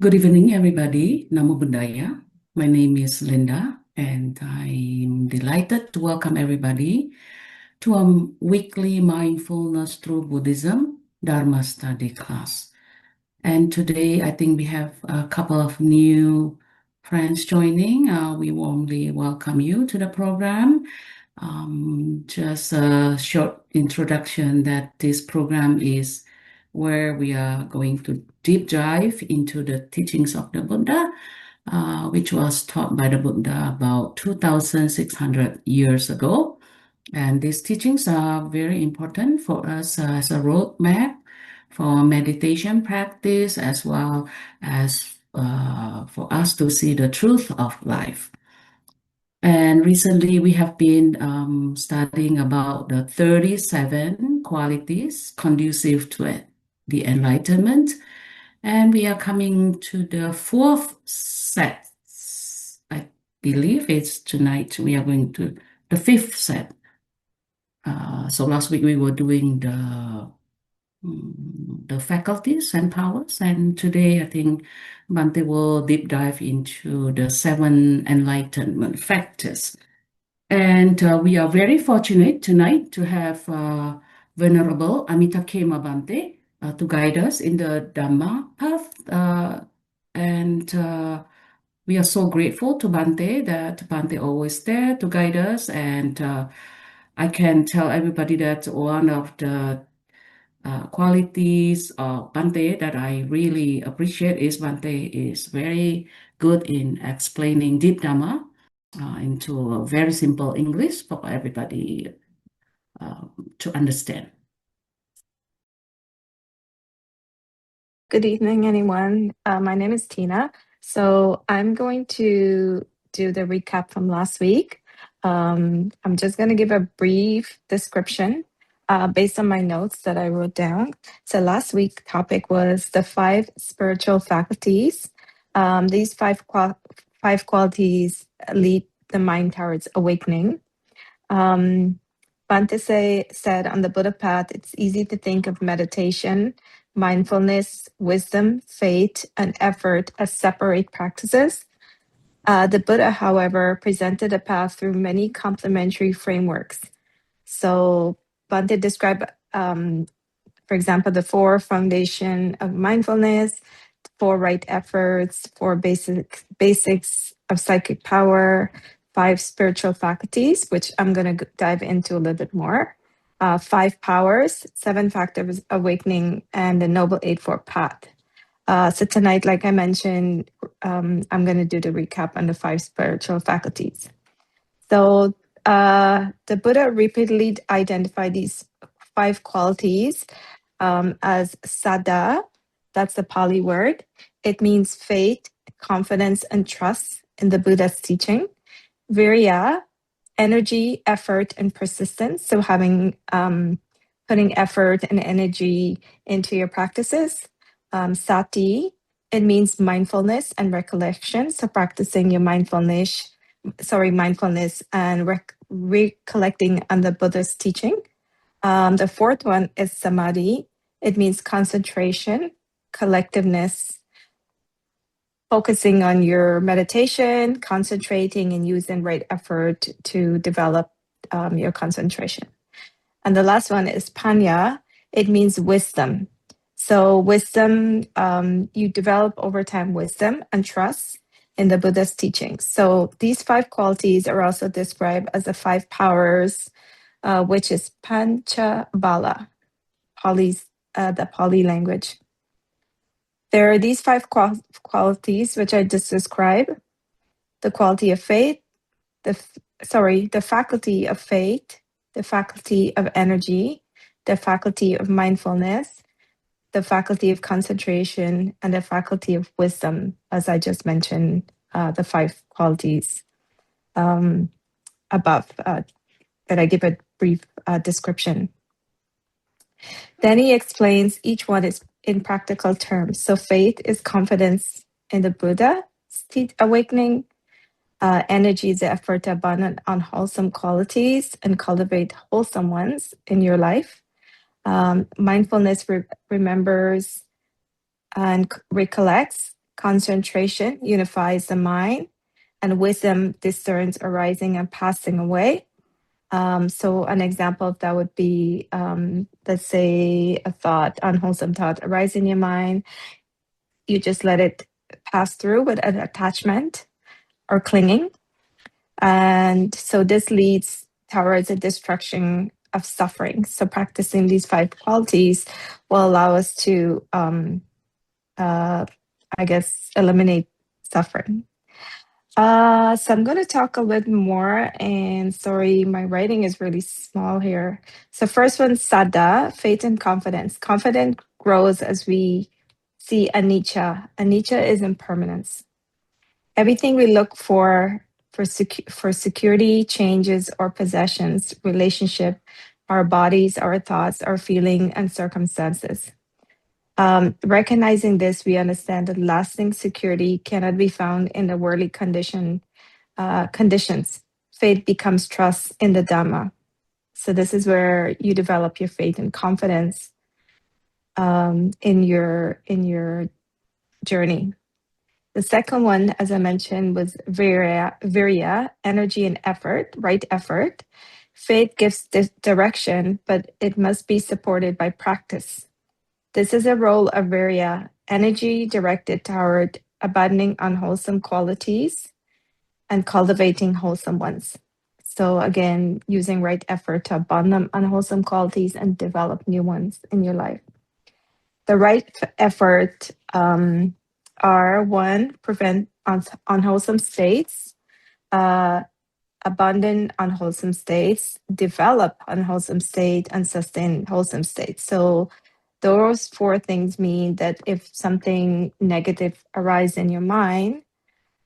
Good evening, everybody. Namo Buddhaya. My name is Linda, and I'm delighted to welcome everybody to a weekly mindfulness through Buddhism Dharma study class. And today, I think we have a couple of new friends joining. We warmly welcome you to the program. Just a short introduction that this program is where we are going to deep dive into the teachings of the Buddha, which was taught by the Buddha about 2,600 years ago. And these teachings are very important for us as a roadmap for meditation practice, as well as for us to see the truth of life. And recently, we have been studying about the 37 qualities conducive to the Enlightenment. And we are coming to the fourth set. I believe it's tonight. We are going to the fifth set. So last week we were doing the faculties and powers, and today I think Bhante will deep dive into the 7 enlightenment factors. And we are very fortunate tonight to have Venerable Amita Khema Bhante to guide us in the Dhamma path. And we are so grateful to Bhante that Bhante always there to guide us. And I can tell everybody that one of the qualities of Bhante that I really appreciate is Bhante is very good in explaining deep Dhamma into a very simple English for everybody to understand. Good evening, anyone. My name is Tina. So I'm going to do the recap from last week. I'm just going to give a brief description based on my notes that I wrote down. So last week's topic was the 5 spiritual faculties. These five qualities lead the mind towards awakening. Bhante said on the Buddha path, it's easy to think of meditation, mindfulness, wisdom, faith, and effort as separate practices. The Buddha, however, presented a path through many complementary frameworks. So Bhante described, for example, the 4 foundation of mindfulness, 4 right efforts, 4 basics of psychic power, 5 spiritual faculties, which I'm going to dive into a little bit more, 5 powers, 7 factors of awakening, and the Noble Eightfold Path. So tonight, like I mentioned, I'm going to do the recap on the 5 spiritual faculties. So the Buddha repeatedly identified these 5 qualities as saddha. That's the Pali word. It means faith, confidence, and trust in the Buddha's teaching. Virya, energy, effort, and persistence. So having putting effort and energy into your practices. Sati, it means mindfulness and recollection. So practicing your mindfulness and recollecting on the Buddha's teaching. The 4th one is samadhi. It means concentration, collectiveness, focusing on your meditation, concentrating, and using right effort to develop your concentration. And the last one is panya. It means wisdom. So wisdom, you develop over time wisdom and trust in the Buddha's teachings. So these 5 qualities are also described as the 5 powers, which is pancha bala, the Pali language. There are these 5 qualities which I just described: the quality of faith, the faculty of faith, the faculty of energy, the faculty of mindfulness, the faculty of concentration, and the faculty of wisdom, as I just mentioned, the 5 qualities above that I give a brief description. Then he explains each one is in practical terms. So faith is confidence in the Buddha awakening. Energy is the effort to abandon unwholesome qualities and cultivate wholesome ones in your life. Mindfulness remembers and recollects. Concentration unifies the mind, and wisdom discerns arising and passing away. So an example of that would be, let's say, a thought, unwholesome thought arise in your mind. You just let it pass through with an attachment or clinging. And so this leads towards a destruction of suffering. So practicing these 5 qualities will allow us to, eliminate suffering. So I'm going to talk a little more, and sorry, my writing is really small here. So first one, Saddha, faith and confidence. Confidence grows as we see anicca. Anicca is impermanence. Everything we look for security, changes, or possessions, relationship, our bodies, our thoughts, our feeling, and circumstances. Recognizing this, we understand that lasting security cannot be found in the worldly conditions. Faith becomes trust in the Dhamma. So this is where you develop your faith and confidence in your journey. The second one, as I mentioned, was virya, energy and effort, right effort. Faith gives direction, but it must be supported by practice. This is a role of virya, energy directed toward abandoning unwholesome qualities and cultivating wholesome ones. So again, using right effort to abandon unwholesome qualities and develop new ones in your life. The right effort are 1, prevent unwholesome states, abandon unwholesome states, develop unwholesome state, and sustain wholesome states. So those 4 things mean that if something negative arises in your mind,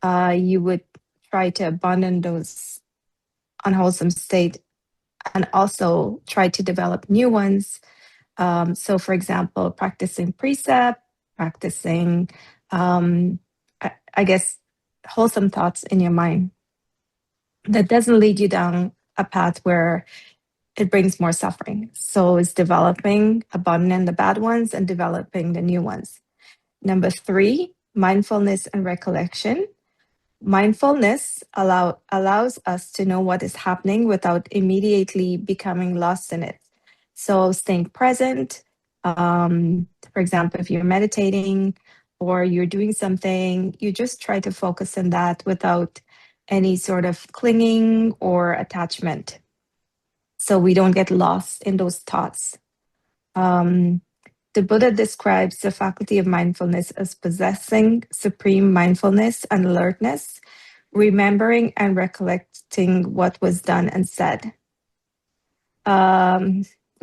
you would try to abandon those unwholesome states and also try to develop new ones. So for example, practicing precept, practicing, wholesome thoughts in your mind that doesn't lead you down a path where it brings more suffering. So it's developing, abandoning the bad ones and developing the new ones. Number 3, mindfulness and recollection. Mindfulness allows us to know what is happening without immediately becoming lost in it. So staying present, for example, if you're meditating or you're doing something, you just try to focus on that without any sort of clinging or attachment. So we don't get lost in those thoughts. The Buddha describes the faculty of mindfulness as possessing supreme mindfulness and alertness, remembering and recollecting what was done and said.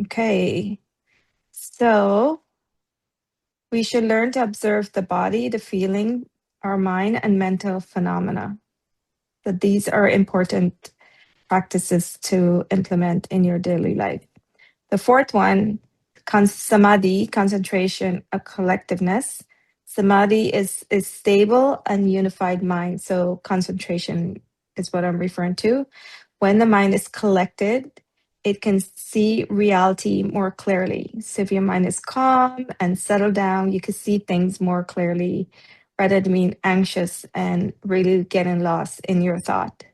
Okay, so we should learn to observe the body, the feeling, our mind, and mental phenomena. That these are important practices to implement in your daily life. The 4th one, samadhi, concentration, a collectiveness. Samadhi is stable and unified mind. So concentration is what I'm referring to. When the mind is collected, it can see reality more clearly. So if your mind is calm and settled down, you can see things more clearly rather than being anxious and really getting lost in your thought.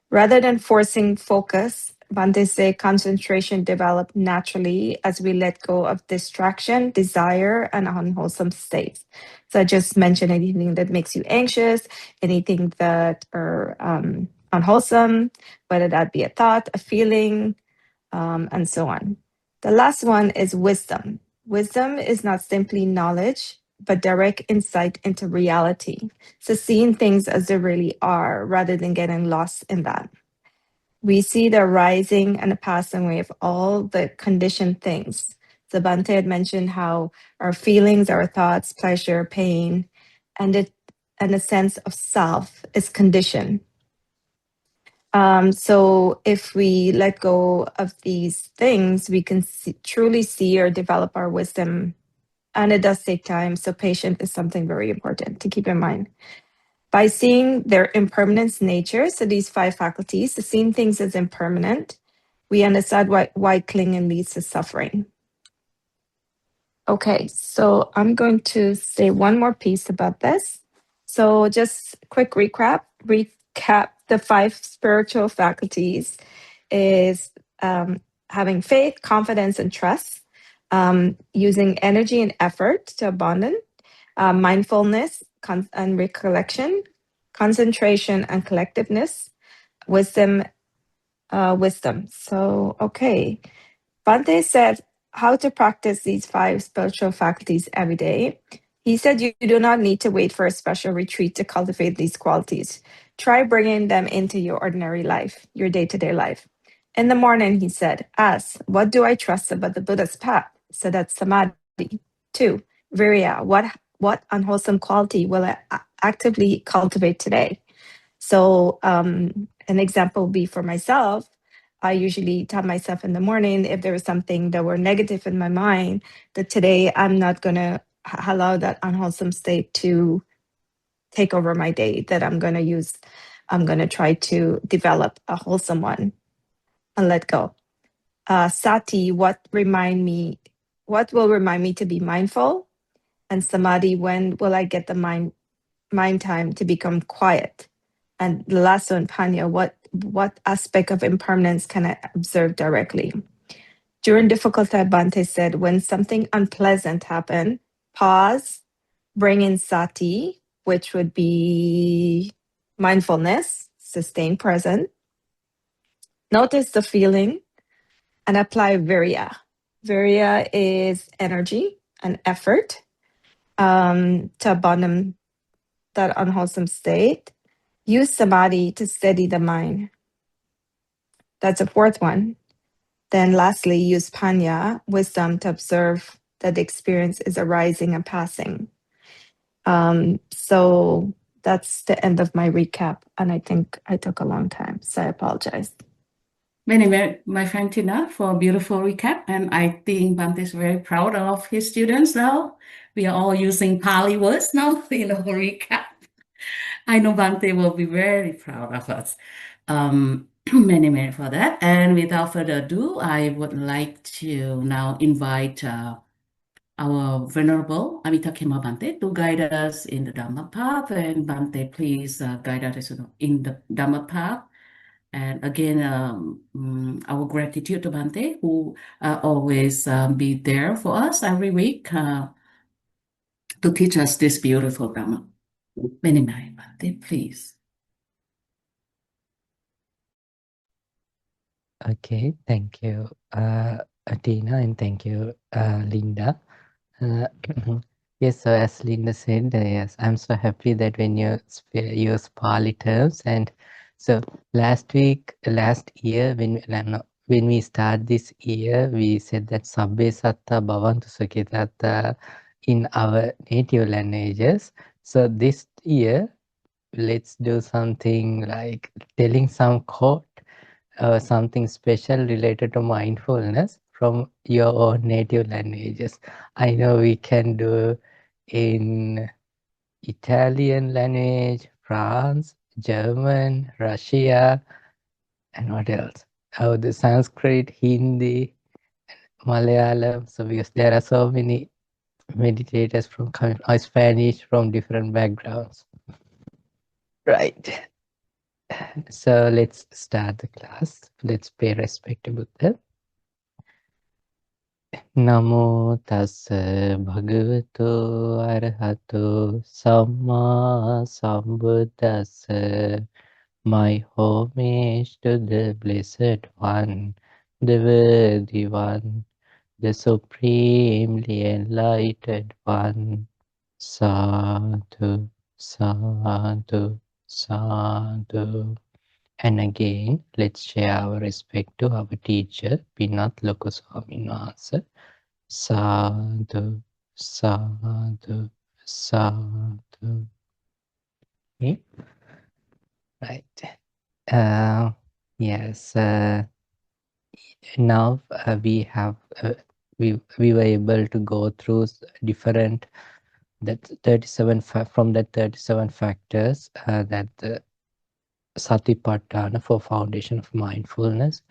Rather than forcing focus, Bhante say concentration develops naturally as we let go of distraction, desire, and unwholesome states. So I just mentioned anything that makes you anxious, anything that are unwholesome, whether that be a thought, a feeling, and so on. The last one is wisdom. Wisdom is not simply knowledge, but direct insight into reality. So seeing things as they really are rather than getting lost in that. We see the rising and the passing away of all the conditioned things. So Bhante had mentioned how our feelings, our thoughts, pleasure, pain, and the sense of self is conditioned. So if we let go of these things, we can truly see or develop our wisdom. And it does take time. So patience is something very important to keep in mind. By seeing their impermanence nature, so these 5 faculties, so seeing things as impermanent, we understand why clinging leads to suffering. Okay, so I'm going to say one more piece about this. So just quick recap. The 5 spiritual faculties is having faith, confidence, and trust, using energy and effort to abandon, mindfulness and recollection, concentration and collectiveness, wisdom. So, okay. Bhante said how to practice these 5 spiritual faculties every day. He said you do not need to wait for a special retreat to cultivate these qualities. Try bringing them into your ordinary life, your day-to-day life. In the morning, he said, ask, what do I trust about the Buddha's path? So that's samadhi. 2, virya, what unwholesome quality will I actively cultivate today? So an example would be for myself. I usually tell myself in the morning if there was something that were negative in my mind, that today I'm not going to allow that unwholesome state to take over my day, that I'm going to try to develop a wholesome one and let go. Sati, what will remind me to be mindful? And samadhi, when will I get the mind time to become quiet? And the last one, Panya, what aspect of impermanence can I observe directly? During difficult time, Bhante said, when something unpleasant happened, pause, bring in sati, which would be mindfulness, sustain present, notice the feeling, and apply virya. Virya is energy and effort to abandon that unwholesome state. Use samadhi to steady the mind. That's a 4th one. Then lastly, use panya, wisdom, to observe that the experience is arising and passing. So that's the end of my recap. And I think I took a long time, so I apologize. Many, my friend Tina, for a beautiful recap. And I think Bhante is very proud of his students now. We are all using Pali words now in our recap. I know Bhante will be very proud of us. Many for that. And without further ado, I would like to now invite our Venerable Amita Khema Bhante to guide us in the Dhamma path. And Bhante, please guide us in the Dhamma path. And again, our gratitude to Bhante, who always be there for us every week to teach us this beautiful Dhamma. Many, Bhante, please. Okay, thank you, Tina, and thank you, Linda. Yes, so as Linda said, yes, I'm so happy that when you use Pali terms, and so last year, when we start this year, we said that Sabbe Satta Bhavantu Sukhitatta in our native languages. So this year, let's do something like telling some quote, something special related to mindfulness from your own native languages. I know we can do in Italian language, France, German, Russia, and what else? Oh, the Sanskrit, Hindi, Malayalam. So because there are so many meditators from Spanish from different backgrounds. Right. So let's start the class. Let's pay respect to Buddha. Namo tassa bhagavato arahato samma sambuddhassa. My homage to the Blessed One, the Worthy One, the Supremely Enlightened One. Sadhu, sadhu, sadhu. And again, let's share our respect to our teacher, Pinat Lokoswaminasa. Sadhu, sadhu, sadhu. Okay. Right. Yes. Now we have we were able to go through different that 37 from that 37 factors that the Satipatthana for foundation of mindfulness,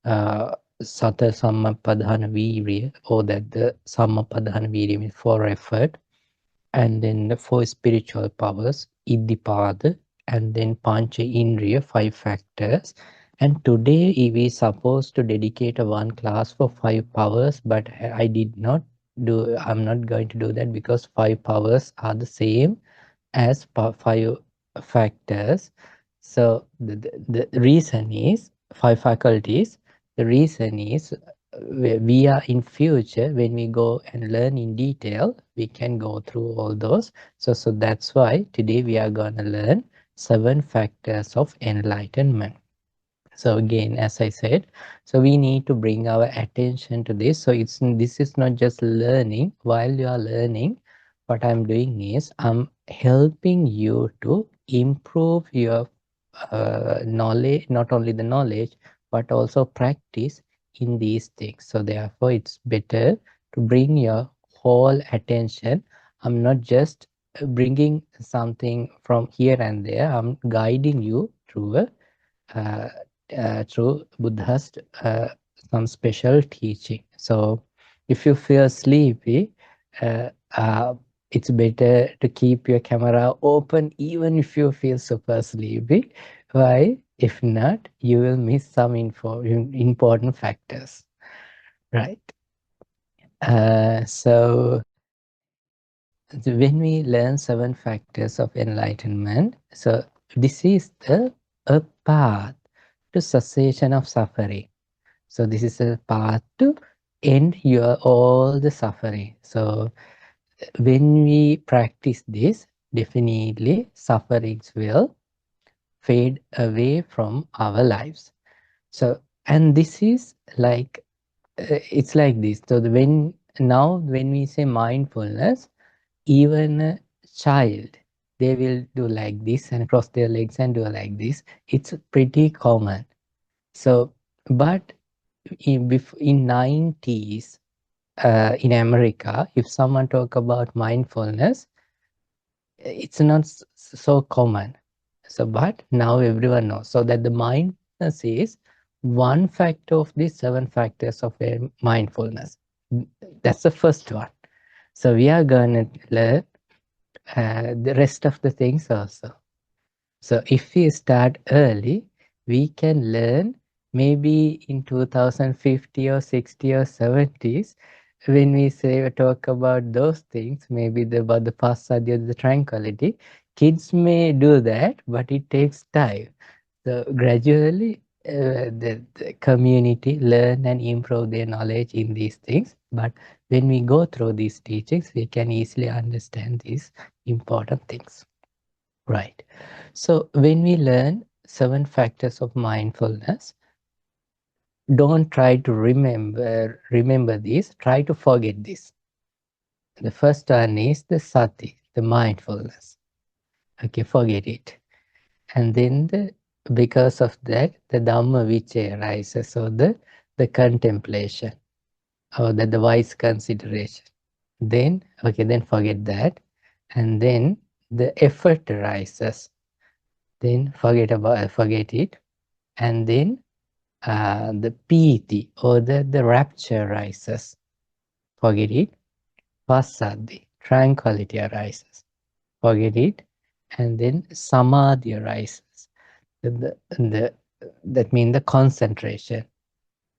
Sata Sammapadhana Virya, or that the Sammapadhana Virya means for effort, and then the 4 spiritual powers, Iddhipada, and then Pancha Indriya, 5 factors. And today we supposed to dedicate a one class for 5 powers, but I did not do, I'm not going to do that because 5 powers are the same as 5 factors. So the reason is 5 faculties. The reason is we are in future, when we go and learn in detail, we can go through all those. So that's why today we are going to learn 7 factors of enlightenment. So again, as I said, so we need to bring our attention to this. So this is not just learning. While you are learning, what I'm doing is I'm helping you to improve your knowledge, not only the knowledge, but also practice in these things. So therefore, it's better to bring your whole attention. I'm not just bringing something from here and there. I'm guiding you through Buddha's some special teaching. So if you feel sleepy, uh, uh, it's better to keep your camera open even if you feel super sleepy. Why? If not, you will miss some important factors, right? So when we learn 7 factors of enlightenment, so this is a path to cessation of suffering. So this is a path to end all the suffering. So when we practice this, definitely sufferings will fade away from our lives. So, and this is like, it's like this. So when we say mindfulness, even a child, they will do like this and cross their legs and do like this. It's pretty common. So, but in 90s, in America, if someone talk about mindfulness, it's not so common. So, but now everyone knows. So that the mindfulness is one factor of these 7 factors of mindfulness. That's the first one. So we are going to learn the rest of the things also. So if we start early, we can learn maybe in 2050 or 60 or 70s, when we say talk about those things, maybe about the passaddhya, the tranquility, kids may do that, but it takes time. So gradually, the community learn and improve their knowledge in these things. But when we go through these teachings, we can easily understand these important things. Right. So when we learn 7 factors of mindfulness, don't try to remember this, try to forget this. The first one is the sati, the mindfulness. Okay, forget it. And then because of that, the Dhamma Vicaya arises, so the contemplation, or the wise consideration. Then, okay, then forget that. And then the effort arises. Then forget it. And then the piti, or the rapture arises. Forget it. Passaddhi, tranquility arises. Forget it. And then samadhi arises. That means the concentration.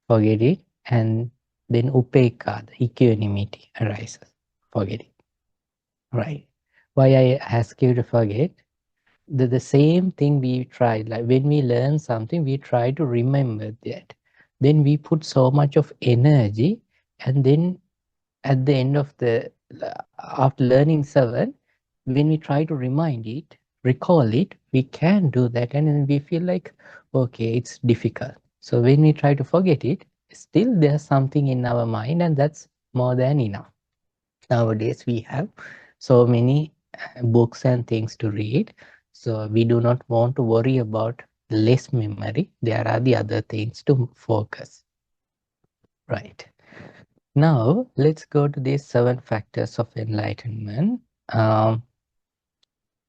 Forget it. And then upekkha, the equanimity arises. Forget it. Right. Why I ask you to forget? The same thing we try, like when we learn something, we try to remember that. Then we put so much of energy, and then at the end of after learning 7, when we try to recall it, we can do that, and then we feel like, okay, it's difficult. So when we try to forget it, still there's something in our mind, and that's more than enough. Nowadays we have so many books and things to read, so we do not want to worry about less memory. There are the other things to focus. Right. Now let's go to these 7 factors of enlightenment.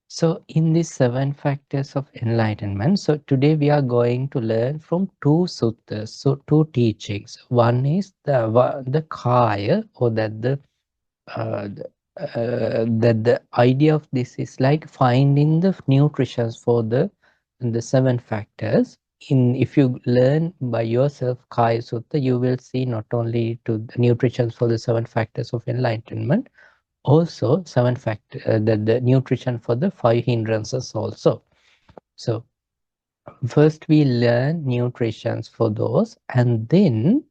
So in these 7 factors of enlightenment, so today we are going to learn from 2 suttas, so 2 teachings. One is the kaya, or that that the idea of this is like finding the nutrition for the 7 factors. If you learn by yourself Kaya Sutta, you will see not only to the nutrition for the 7 factors of enlightenment, also 7 factor the nutrition for the 5 hindrances also. So first we learn nutritions for those, and then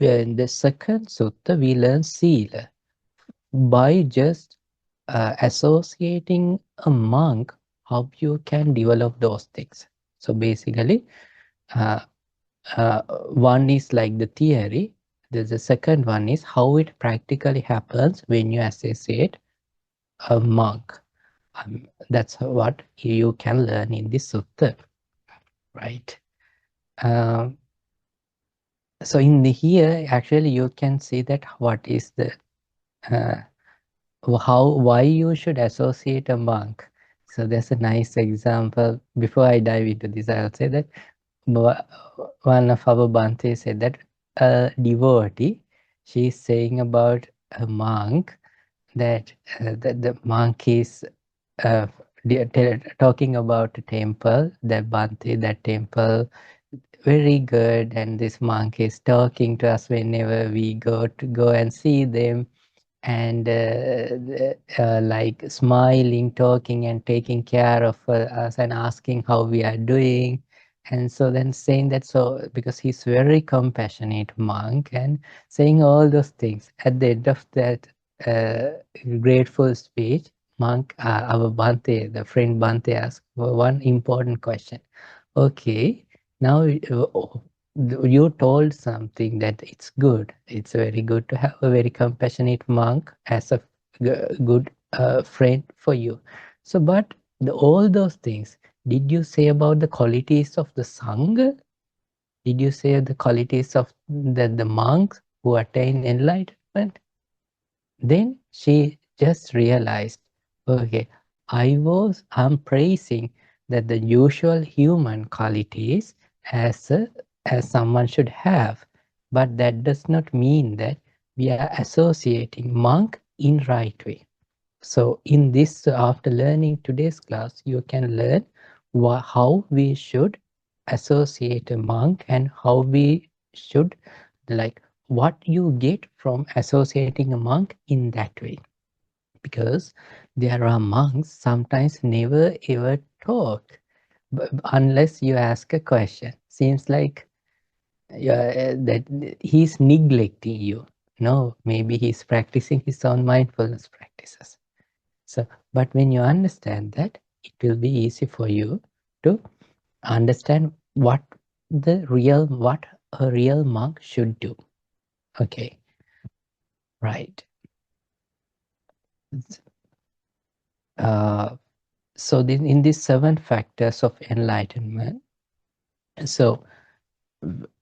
in the second sutta we learn sila by just associating a monk, how you can develop those things. So basically, one is like the theory. The second one is how it practically happens when you associate a monk. That's what you can learn in this sutta, right? So in the here, actually, you can see that what is the why you should associate a monk. So there's a nice example. Before I dive into this, I'll say that one of our Bhante said that a devotee, she's saying about a monk that the monk is talking about a temple, that Bhante, that temple, very good, and this monk is talking to us whenever we go and see them, and like smiling, talking and taking care of us and asking how we are doing. And so then saying that, so because he's very compassionate monk and saying all those things, at the end of that grateful speech, monk, our Bhante, the friend Bhante, asked one important question. Okay, now you told something that it's good. It's very good to have a very compassionate monk as a good friend for you. So, but all those things, did you say about the qualities of the Sangha? Did you say the qualities of the monks who attain enlightenment? Then she just realized, okay, I'm praising that the usual human qualities as someone should have, but that does not mean that we are associating monk in right way. So in this, after learning today's class, you can learn how we should associate a monk and how we should, like, what you get from associating a monk in that way. Because there are monks sometimes never ever talk unless you ask a question. Seems like that he's neglecting you. No, maybe he's practicing his own mindfulness practices. So, but when you understand that, it will be easy for you to understand what a real monk should do. Okay, right. So in these 7 factors of enlightenment, so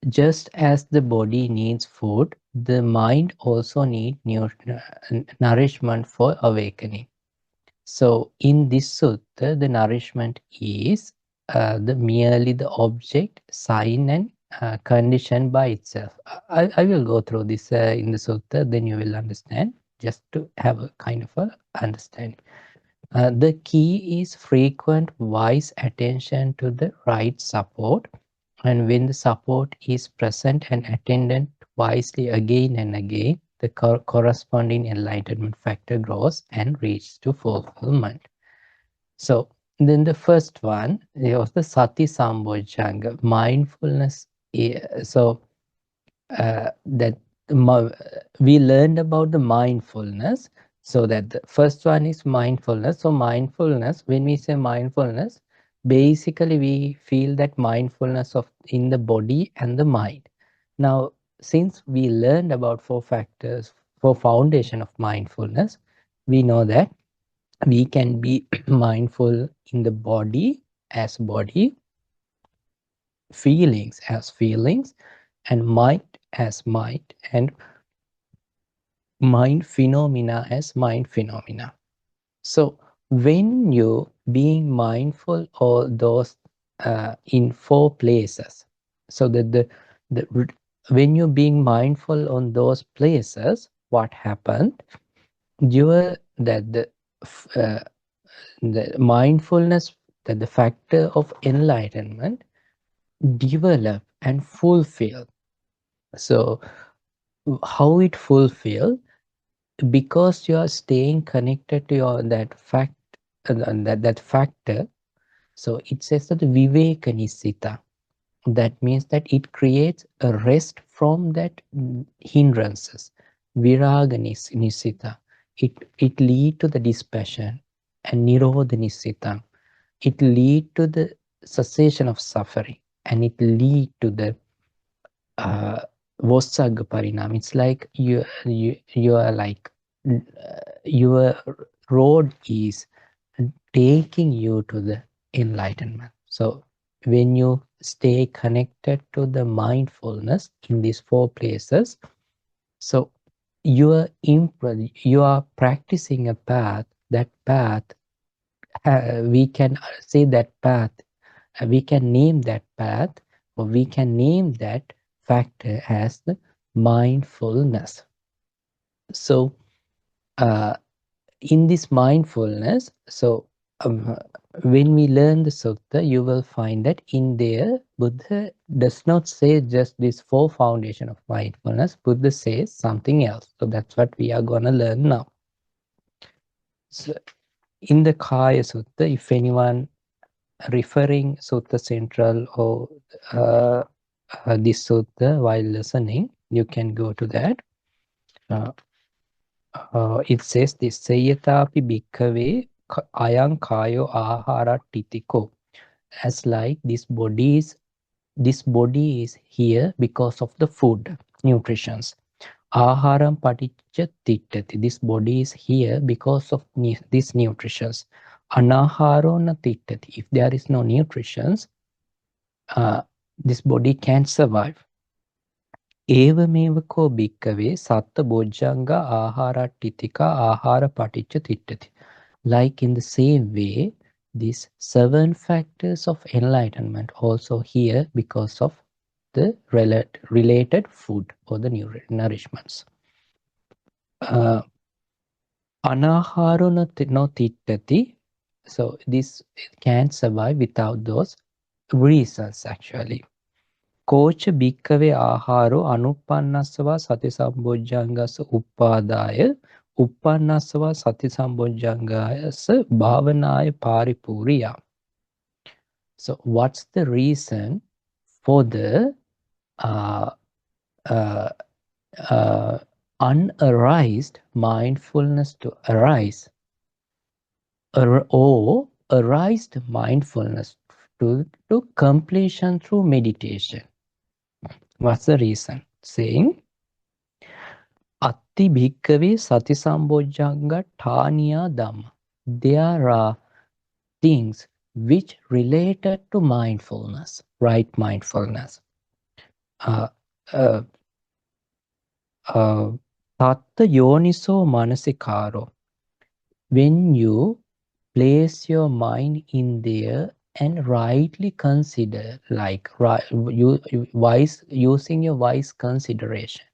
just as the body needs food, the mind also needs nourishment for awakening. So in this sutta, the nourishment is merely the object, sign and condition by itself. I will go through this in the sutta, then you will understand, just to have a kind of a understanding. The key is frequent wise attention to the right support, and when the support is present and attended wisely again and again, the corresponding enlightenment factor grows and reaches to fulfillment. So then the first one was the Sati Sambojjhanga, mindfulness. So that we learned about the mindfulness. So that the first one is mindfulness. So mindfulness, when we say mindfulness, basically we feel that mindfulness of in the body and the mind. Now, since we learned about 4 factors, 4 foundation of mindfulness, we know that we can be mindful in the body as body, feelings as feelings, and mind as mind, and mind phenomena as mind phenomena. So when you being mindful of those in 4 places, so that when you being mindful on those places, what happened? Your that the mindfulness, that the factor of enlightenment develop and fulfill. So how it fulfill? Because you are staying connected to your that fact, that factor. So it says that viveka nisita. That means that it creates a rest from that hindrances. Viraga nisita. It lead to the dispassion, and nirodha nisita. It lead to the cessation of suffering, and it lead to the Vosagga Parinam. It's like you are like your road is taking you to the enlightenment. So when you stay connected to the mindfulness in these 4 places, so you are practicing a path. That path, we can say that path, we can name that path, or we can name that factor as the mindfulness. So in this mindfulness, so when we learn the sutta, you will find that in there, Buddha does not say just this 4 foundation of mindfulness. Buddha says something else. So that's what we are going to learn now. So in the Kaya Sutta, if anyone referring Sutta Central or this Sutta while listening, you can go to that. It says this, Seyatapi bhikkave ayang kayo ahara titiko. As like this body is here because of the food, nutritions. Aharam paticca tittati. This body is here because of this nutritions. Anaharo na tittati. If there is no nutritions, this body can't survive. Evamevako bhikkave satta bojjanga ahara titika ahara paticca tittati. Like in the same way, these 7 factors of enlightenment also here because of the related food or the nourishments. Anaharo no tittati. So this can't survive without those reasons actually. Kocha bhikkave aharo anuppannasava sati sambojjangasa uppadaya uppannasava sati sambojjangasa bhavanaya paripuriya. So what's the reason for the unarised mindfulness to arise, or arised mindfulness to completion through meditation? What's the reason? Saying, Atti bhikkave sati sambojjanga thaniya dhamma. There are things which related to mindfulness, right mindfulness. Tatta yoniso manasikaro. When you place your mind in there and rightly consider, like using your wise consideration.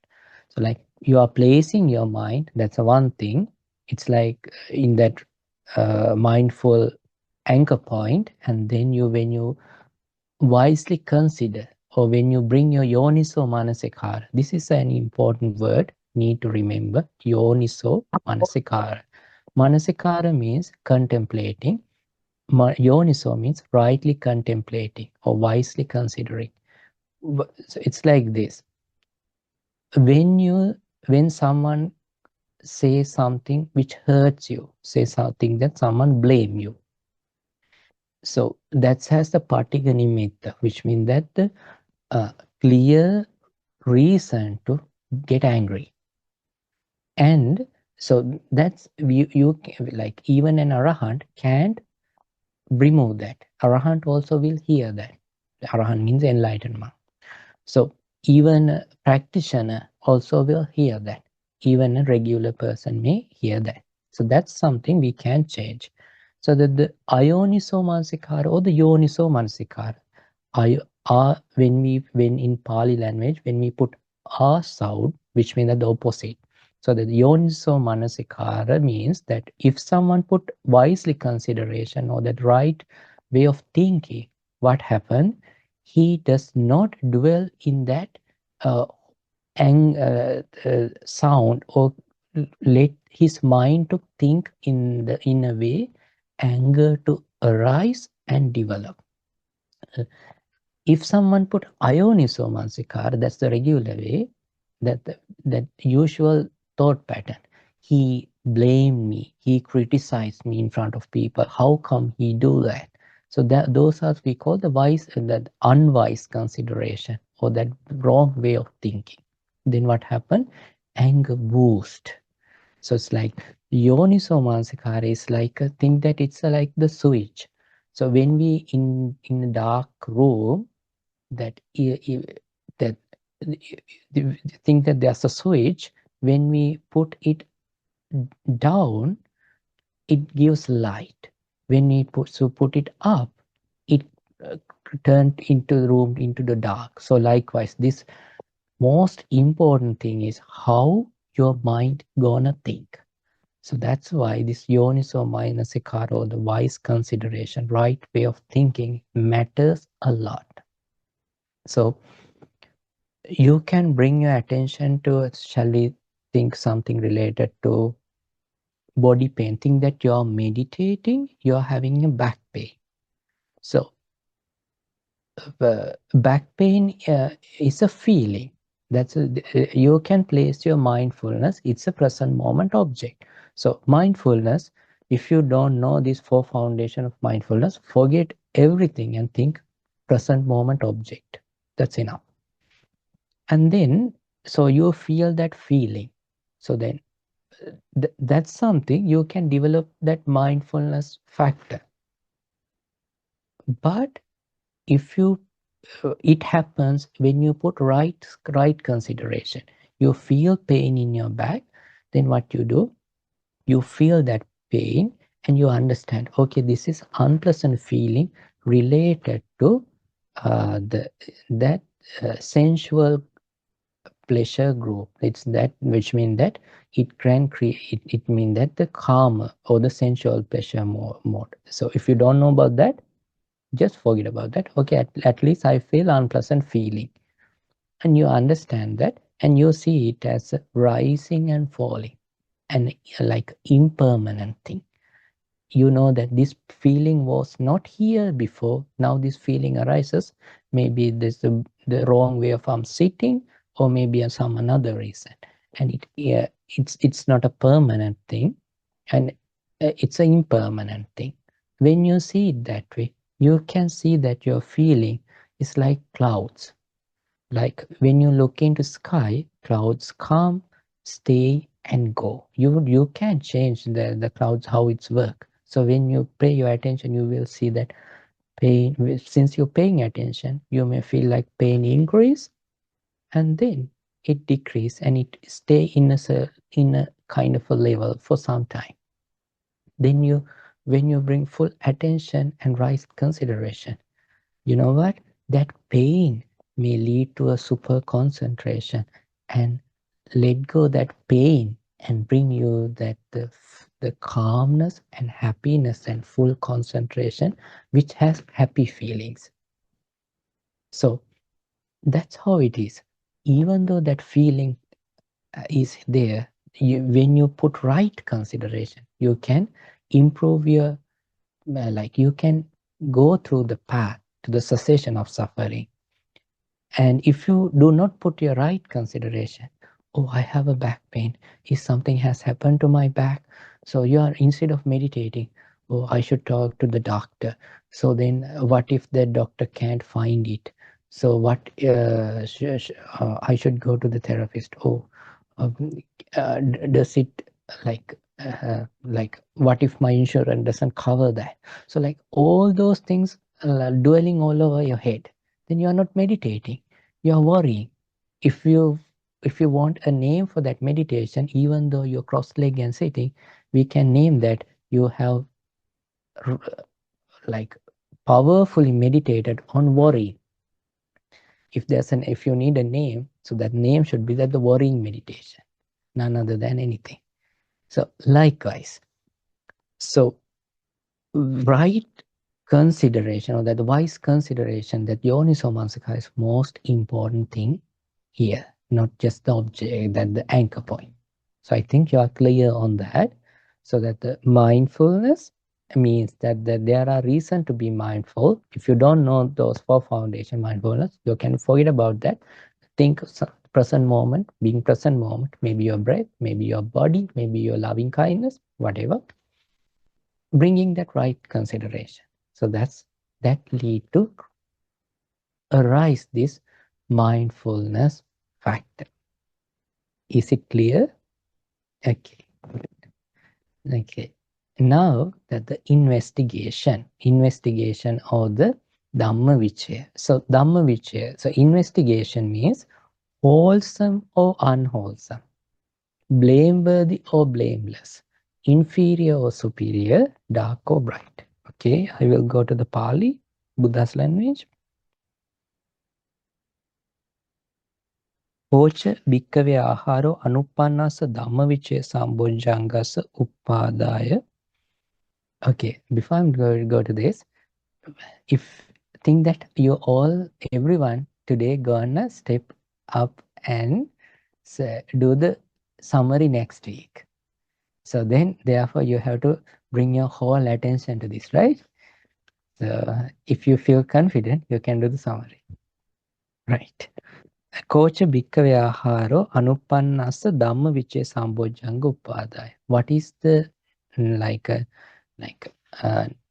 So like you are placing your mind, that's one thing. It's like in that mindful anchor point, and then when you wisely consider, or when you bring your yoniso manasikara, this is an important word, need to remember, yoniso manasikara. Manasikara means contemplating. Yoniso means rightly contemplating or wisely considering. So it's like this. When someone says something which hurts you, say something that someone blame you, so that has the patigha nimitta, which means that the clear reason to get angry. And so that's you like even an arahant can't remove that. Arahant also will hear that. Arahant means enlightenment. So even a practitioner also will hear that. Even a regular person may hear that. So that's something we can change. So that the ayoniso manasikara or the yoniso manasikara, when in Pali language, when we put a sound, which means that the opposite. So the yoniso manasikara means that if someone put wisely consideration or that right way of thinking, what happened? He does not dwell in that uh, sound, or let his mind to think in a way anger to arise and develop. If someone put ayoniso manasikara, that's the regular way, that usual thought pattern. He blamed me, he criticized me in front of people. How come he do that? So that those are we call the wise, that unwise consideration, or that wrong way of thinking. Then what happened? Anger boost. So it's like yoniso manasikara is like a thing that it's like the switch. So when we in a dark room, that that think that there's a switch. When we put it down, it gives light. When we put it up, it turned into the room into the dark. So likewise, this most important thing is how your mind gonna think. So that's why this yoniso manasikara, or the wise consideration, right way of thinking, matters a lot. So you can bring your attention to, shall we think something related to body pain. Think that you're meditating, you're having a back pain. So back pain is a feeling. You can place your mindfulness. It's a present moment object. So mindfulness, if you don't know these 4 foundation of mindfulness, forget everything and think present moment object. That's enough. And then, so you feel that feeling. So then that's something you can develop, that mindfulness factor. But if you it happens when you put right consideration. You feel pain in your back, then what you do, you feel that pain and you understand, okay, this is unpleasant feeling related to that sensual pleasure group. It's that, which means that it can create, it means that the karma or the sensual pleasure mode. So if you don't know about that, just forget about that. Okay, at least I feel unpleasant feeling, and you understand that, and you see it as a rising and falling, and like impermanent thing. You know that this feeling was not here before. Now this feeling arises. Maybe there's the wrong way of I'm sitting, or maybe some another reason. And it's not a permanent thing, and it's an impermanent thing. When you see it that way, you can see that your feeling is like clouds. Like when you look into sky, clouds come, stay, and go. You can change the clouds, how it's work. So when you pay your attention, you will see that pain. Since you're paying attention, you may feel like pain increase, and then it decrease, and it stay in a kind of a level for some time. Then when you bring full attention and right consideration, you know what? That pain may lead to a super concentration, and let go that pain and bring you that the calmness and happiness and full concentration, which has happy feelings. So that's how it is. Even though that feeling is there, when you put right consideration, you can improve your, like you can go through the path to the cessation of suffering. And if you do not put your right consideration, oh, I have a back pain, if something has happened to my back, so you are, instead of meditating, oh, I should talk to the doctor. So then what if the doctor can't find it? So what I should go to the therapist. Oh, um, does it, like what if my insurance doesn't cover that? So like all those things dwelling all over your head, then you are not meditating, you are worrying. If you want a name for that meditation, even though you're cross-legged and sitting, we can name that you have like powerfully meditated on worry. If you need a name, so that name should be that the worrying meditation. none other than anything. So likewise, so right consideration, or that the wise consideration, that yoniso manasikara is most important thing here, not just the object, that the anchor point. So I think you are clear on that. So that the mindfulness means that there are reasons to be mindful. If you don't know those 4 foundation mindfulness, you can forget about that. Think present moment, being present moment, maybe your breath, maybe your body, maybe your loving kindness, whatever. Bringing that right consideration. So that lead to arise this mindfulness factor. Is it clear? Okay. Okay. Now that the investigation or the Dhamma Vichaya. So Dhamma Vichaya. So investigation means wholesome or unwholesome, blameworthy or blameless, inferior or superior, dark or bright. Okay, I will go to the Pali, Buddha's language. Pocha bhikkave aharo anuppannasa dhammavicaya sambojjhangasa uppadaya. Okay, before I'm going to go to this, if think that everyone today gonna step up and do the summary next week. So then, therefore, you have to bring your whole attention to this, right? So if you feel confident, you can do the summary. Right. Kocha bhikkave aharo anuppannasa dhamma vicaya sambojjhanga uppadaya. What is the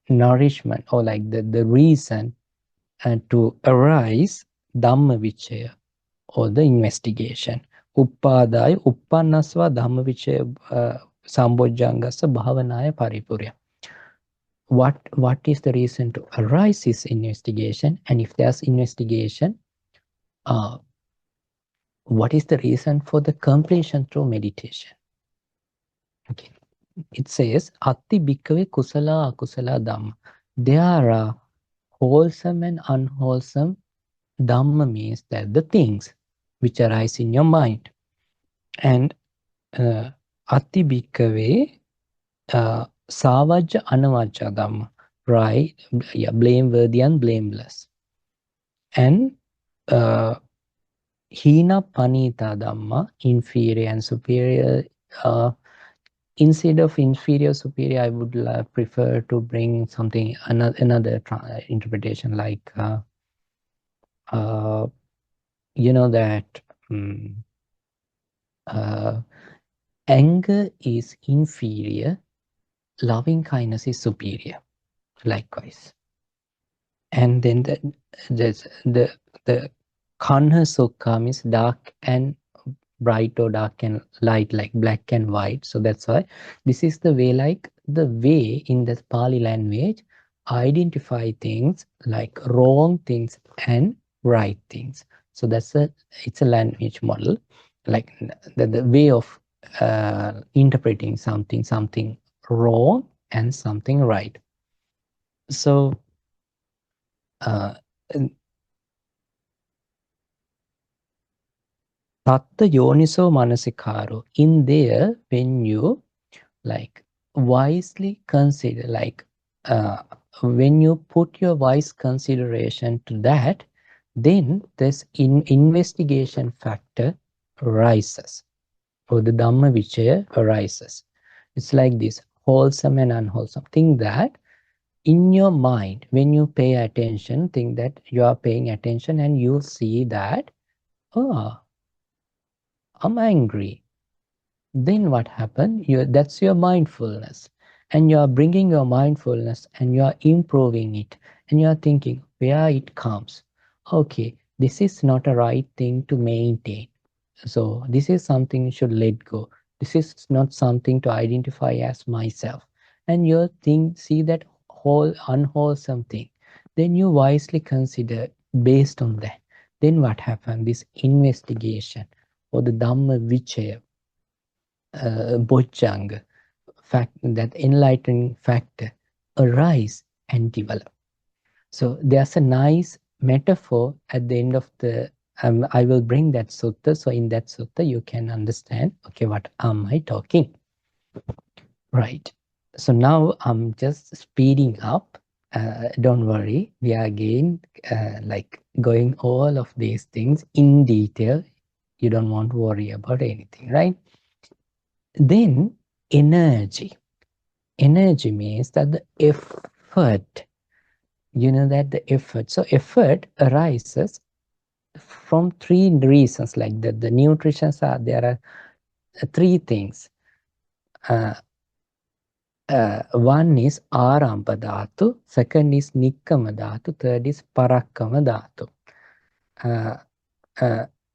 nourishment, or like the reason to arise dhamma vicaya, or the investigation? Uppadaya uppannasva dhamma vicaya sambojjhangasa bhavanaya paripurya. What is the reason to arise this investigation? And if there's investigation, what is the reason for the completion through meditation? Okay, it says atti bhikkave kusala akusala dhamma. There are wholesome and unwholesome dhamma, means that the things which arise in your mind. And atti bhikkave savajja anavajja dhamma, right? Yeah, blameworthy and blameless. And hina panita dhamma, inferior and superior. Instead of inferior, superior, I would prefer to bring something, another interpretation, like you know that anger is inferior, loving kindness is superior, likewise. And then the kanha sukha means dark and bright, or dark and light, like black and white. So that's why this is the way, like the way in the Pali language identify things like wrong things and right things. So it's a language model, like the way of interpreting something wrong and something right. So Tatta yoniso manasikaro. In there, when you like wisely consider, like when you put your wise consideration to that, then this investigation factor arises, or the Dhamma Vichaya arises. It's like this, wholesome and unwholesome. Think that in your mind, when you pay attention, think that you are paying attention, and you see that, oh, I'm angry. Then what happened? That's your mindfulness. And you are bringing your mindfulness, and you are improving it. And you are thinking where it comes. Okay, this is not a right thing to maintain. So this is something you should let go. This is not something to identify as myself. And you see that whole unwholesome thing. Then you wisely consider based on that. Then what happened? This investigation, or the Dhamma Vichaya, bojjhanga, that enlightening factor, arise and develop. So there's a nice metaphor at the end of the I will bring that sutta. So in that sutta, you can understand, okay, what am I talking? Right. So now I'm just speeding up. Don't worry. We are again like going all of these things in detail. You don't want to worry about anything, right? Then energy. Energy means that the effort, you know, that the effort. So effort arises from three reasons, like that the nutritions are, there are three things. One is Aramba Dhatu, second is Nikkama Dhatu, third is Parakkama Dhatu.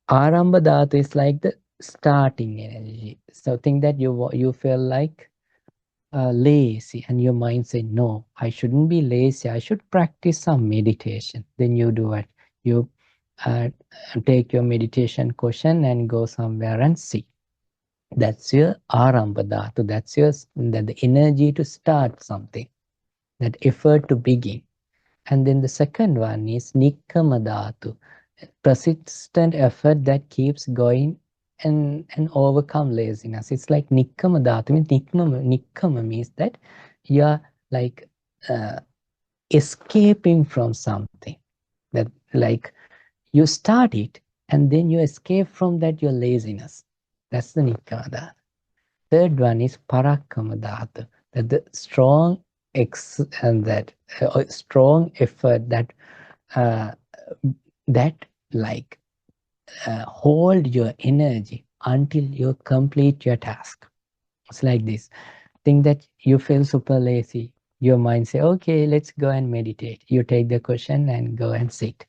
Aramba Dhatu is like the starting energy. So think that you feel like lazy and your mind say, no, I shouldn't be lazy. I should practice some meditation. Then you do it. You take your meditation cushion and go somewhere and sit. That's your Aramba Dhatu. That's your the energy to start something, that effort to begin. And then the second one is Nikkama Dhatu, persistent effort that keeps going and overcome laziness. It's like Nikkama Dhatu. Means Nikkama means that you are like escaping from something. That like you start it and then you escape from that your laziness. That's the Nikkama Dhatu. Third one is Parakkama Dhatu, that the strong strong effort that like hold your energy until you complete your task. It's like this. Think that you feel super lazy. Your mind say, okay, let's go and meditate. You take the cushion and go and sit.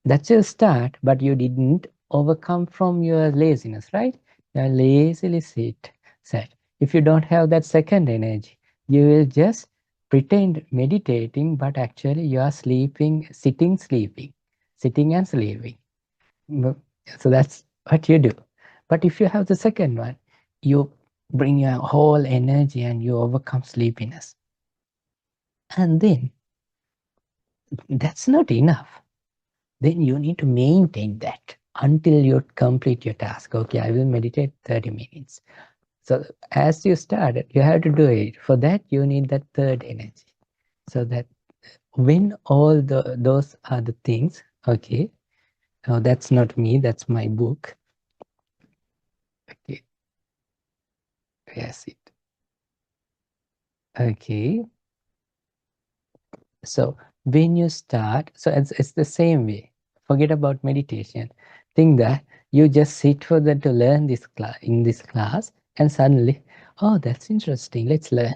That's your start, but you didn't overcome from your laziness, right? You lazily sat. If you don't have that second energy, you will just pretend meditating, but actually you are sleeping, sitting and sleeping. So that's what you do. But if you have the second one, you bring your whole energy and you overcome sleepiness. And then that's not enough. Then you need to maintain that until you complete your task. Okay, I will meditate 30 minutes. So as you started, you have to do it. For that, you need that third energy. So that when all those are the things, okay, now that's not me, that's my book. Okay, yes, it. Okay. So when you start, so it's the same way. Forget about meditation. Think that you just sit for them to learn this class in this class, and suddenly, oh, that's interesting. Let's learn.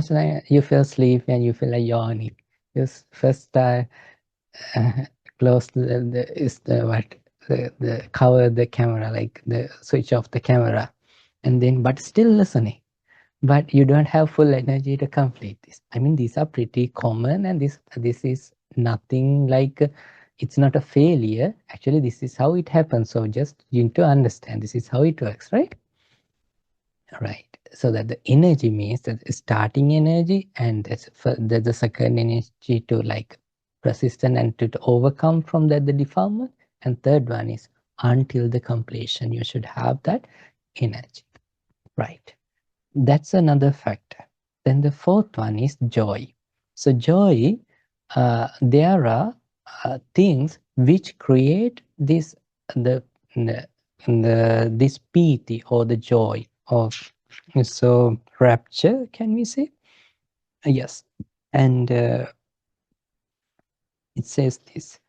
So you feel sleepy and you feel like yawning. You first close the cover the camera, like the switch off the camera, and then but still listening. But you don't have full energy to complete this. I mean, these are pretty common, and this is nothing like it's not a failure. Actually, this is how it happens. So just you need to understand this is how it works, right? Right. So that the energy means that starting energy, and that's the second energy to like persistent and to overcome from that the defilement. And third one is until the completion. You should have that energy, right? That's another factor. Then the fourth one is joy. So joy, there are things which create this this piti or the joy of, so rapture, can we say? Yes. And it says this.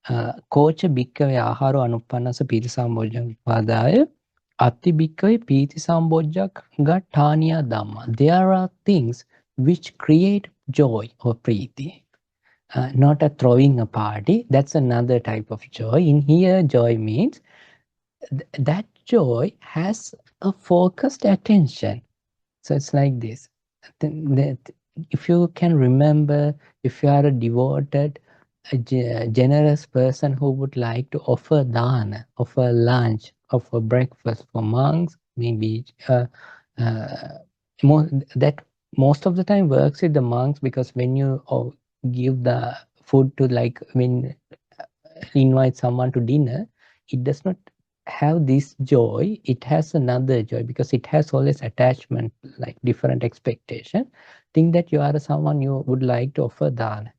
Kocha bhikkave aharo anuppannasa pīti sambojjang padāya ati bhikkave pīti sambojjanga thāniya dhamma. There are things which create joy or preeti. Not a throwing a party. That's another type of joy. In here, joy means that joy has a focused attention. So it's like this. If you can remember, if you are a devoted, a generous person who would like to offer dana, offer lunch, offer breakfast for monks, maybe most of the time works with the monks, because when you give the food to, like when invite someone to dinner, it does not have this joy, it has another joy, because it has always attachment, like different expectation. Think that you are someone you would like to offer dana.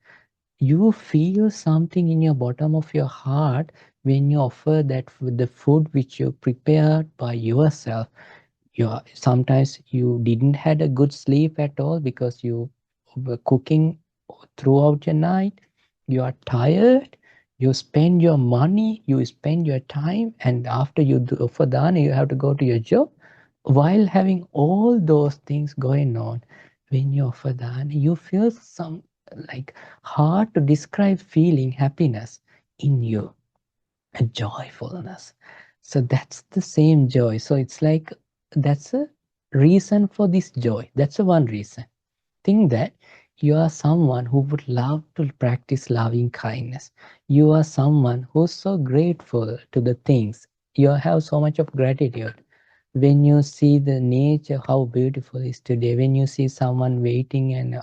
You feel something in your bottom of your heart when you offer that the food which you prepared by yourself. Sometimes you didn't had a good sleep at all because you were cooking throughout your night. You are tired, you spend your money, you spend your time, and after you do for dana, you have to go to your job. While having all those things going on, when you offer dana, you feel some, like, hard to describe feeling, happiness in you, a joyfulness. So that's the same joy. So it's like, that's a reason for this joy. That's a one reason. Think that you are someone who would love to practice loving kindness. You are someone who's so grateful to the things. You have so much of gratitude. When you see the nature, how beautiful it is today, when you see someone waiting and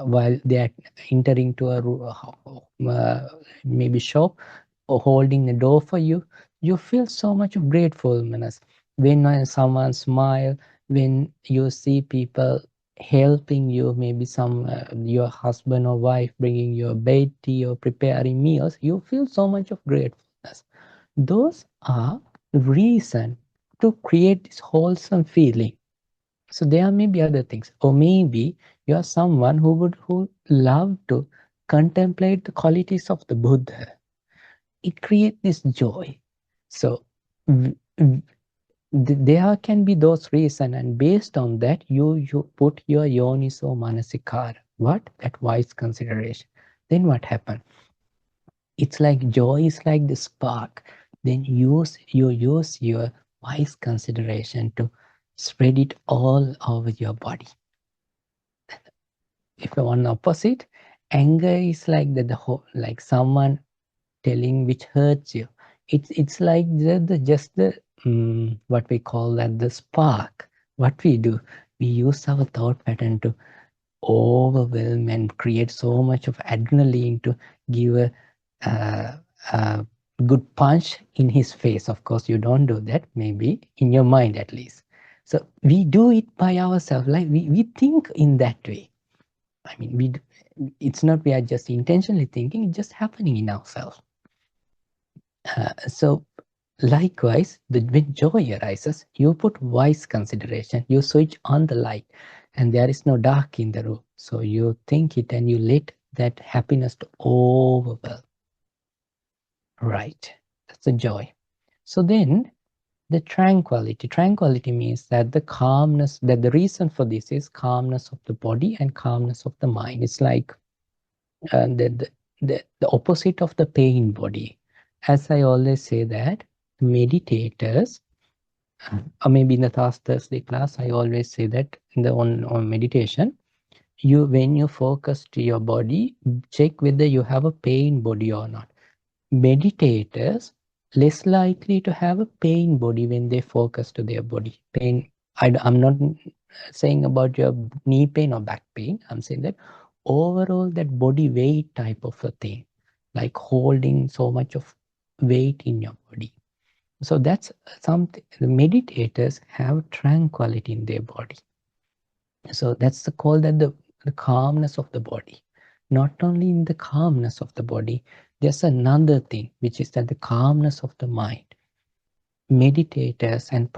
while they are entering to a maybe shop, or holding the door for you, you feel so much of gratefulness. When someone smile, when you see people helping you, maybe some your husband or wife bringing you a bed tea or preparing meals, you feel so much of gratefulness. Those are the reason to create this wholesome feeling. So there may be other things, or maybe you are someone who love to contemplate the qualities of the Buddha. It creates this joy. So there can be those reasons, and based on that, you put your yoniso manasikara, what? That wise consideration. Then what happened? It's like joy is like the spark. Then you use your wise consideration to spread it all over your body. If you want opposite, anger is like the whole, like someone telling which hurts you. It's like just the what we call that, the spark. What we do, we use our thought pattern to overwhelm and create so much of adrenaline to give a good punch in his face. Of course, you don't do that, maybe in your mind at least. So we do it by ourselves, like we think in that way. I mean, it's not we are just intentionally thinking, it's just happening in ourselves. So likewise, when joy arises, you put wise consideration, you switch on the light, and there is no dark in the room. So you think it and you let that happiness to overwhelm. Right, that's the joy. So then the tranquility. Tranquility means that the calmness, that the reason for this is calmness of the body and calmness of the mind. It's like the opposite of the pain body. As I always say that meditators, or maybe in the Thursday class, I always say that in the on meditation, when you focus to your body, check whether you have a pain body or not. Meditators less likely to have a pain body when they focus to their body. Pain, I'm not saying about your knee pain or back pain. I'm saying that overall, that body weight type of a thing, like holding so much of weight in your body. So that's something, the meditators have tranquility in their body. So that's the call that the calmness of the body. Not only in the calmness of the body, there's another thing, which is that the calmness of the mind. Meditators and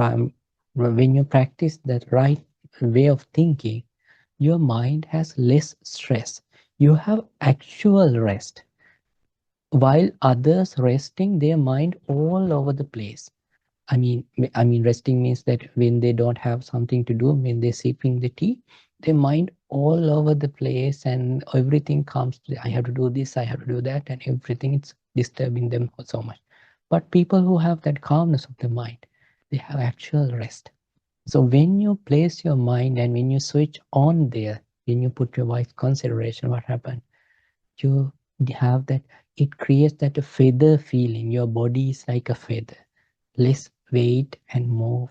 when you practice that right way of thinking, your mind has less stress. You have actual rest. While others resting their mind all over the place. I mean, resting means that when they don't have something to do, when they're sipping the tea, their mind all over the place and everything comes to, I have to do this, I have to do that, and everything, it's disturbing them so much. But people who have that calmness of the mind, they have actual rest. So when you place your mind and when you switch on there, when you put your wise consideration, what happens? You have that, it creates that a feather feeling. Your body is like a feather, less weight and more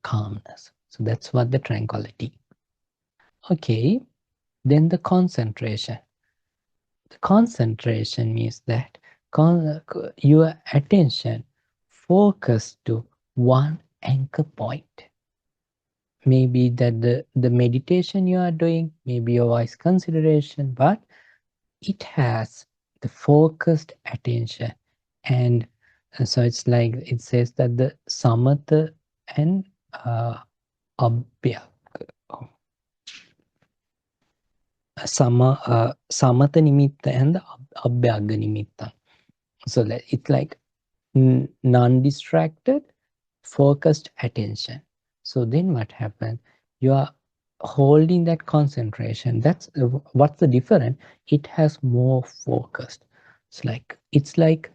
calmness. So that's what the tranquility. Okay, then the concentration. The concentration means that your attention focus to one anchor point. Maybe that the meditation you are doing, maybe your wise consideration, but it has the focused attention. And so it's like it says that the samatha and abhya samatha nimitta and the abhyaga nimitta. So that it's like non-distracted, focused attention. So then what happens? You are holding that concentration. That's what's the difference. It has more focused. It's like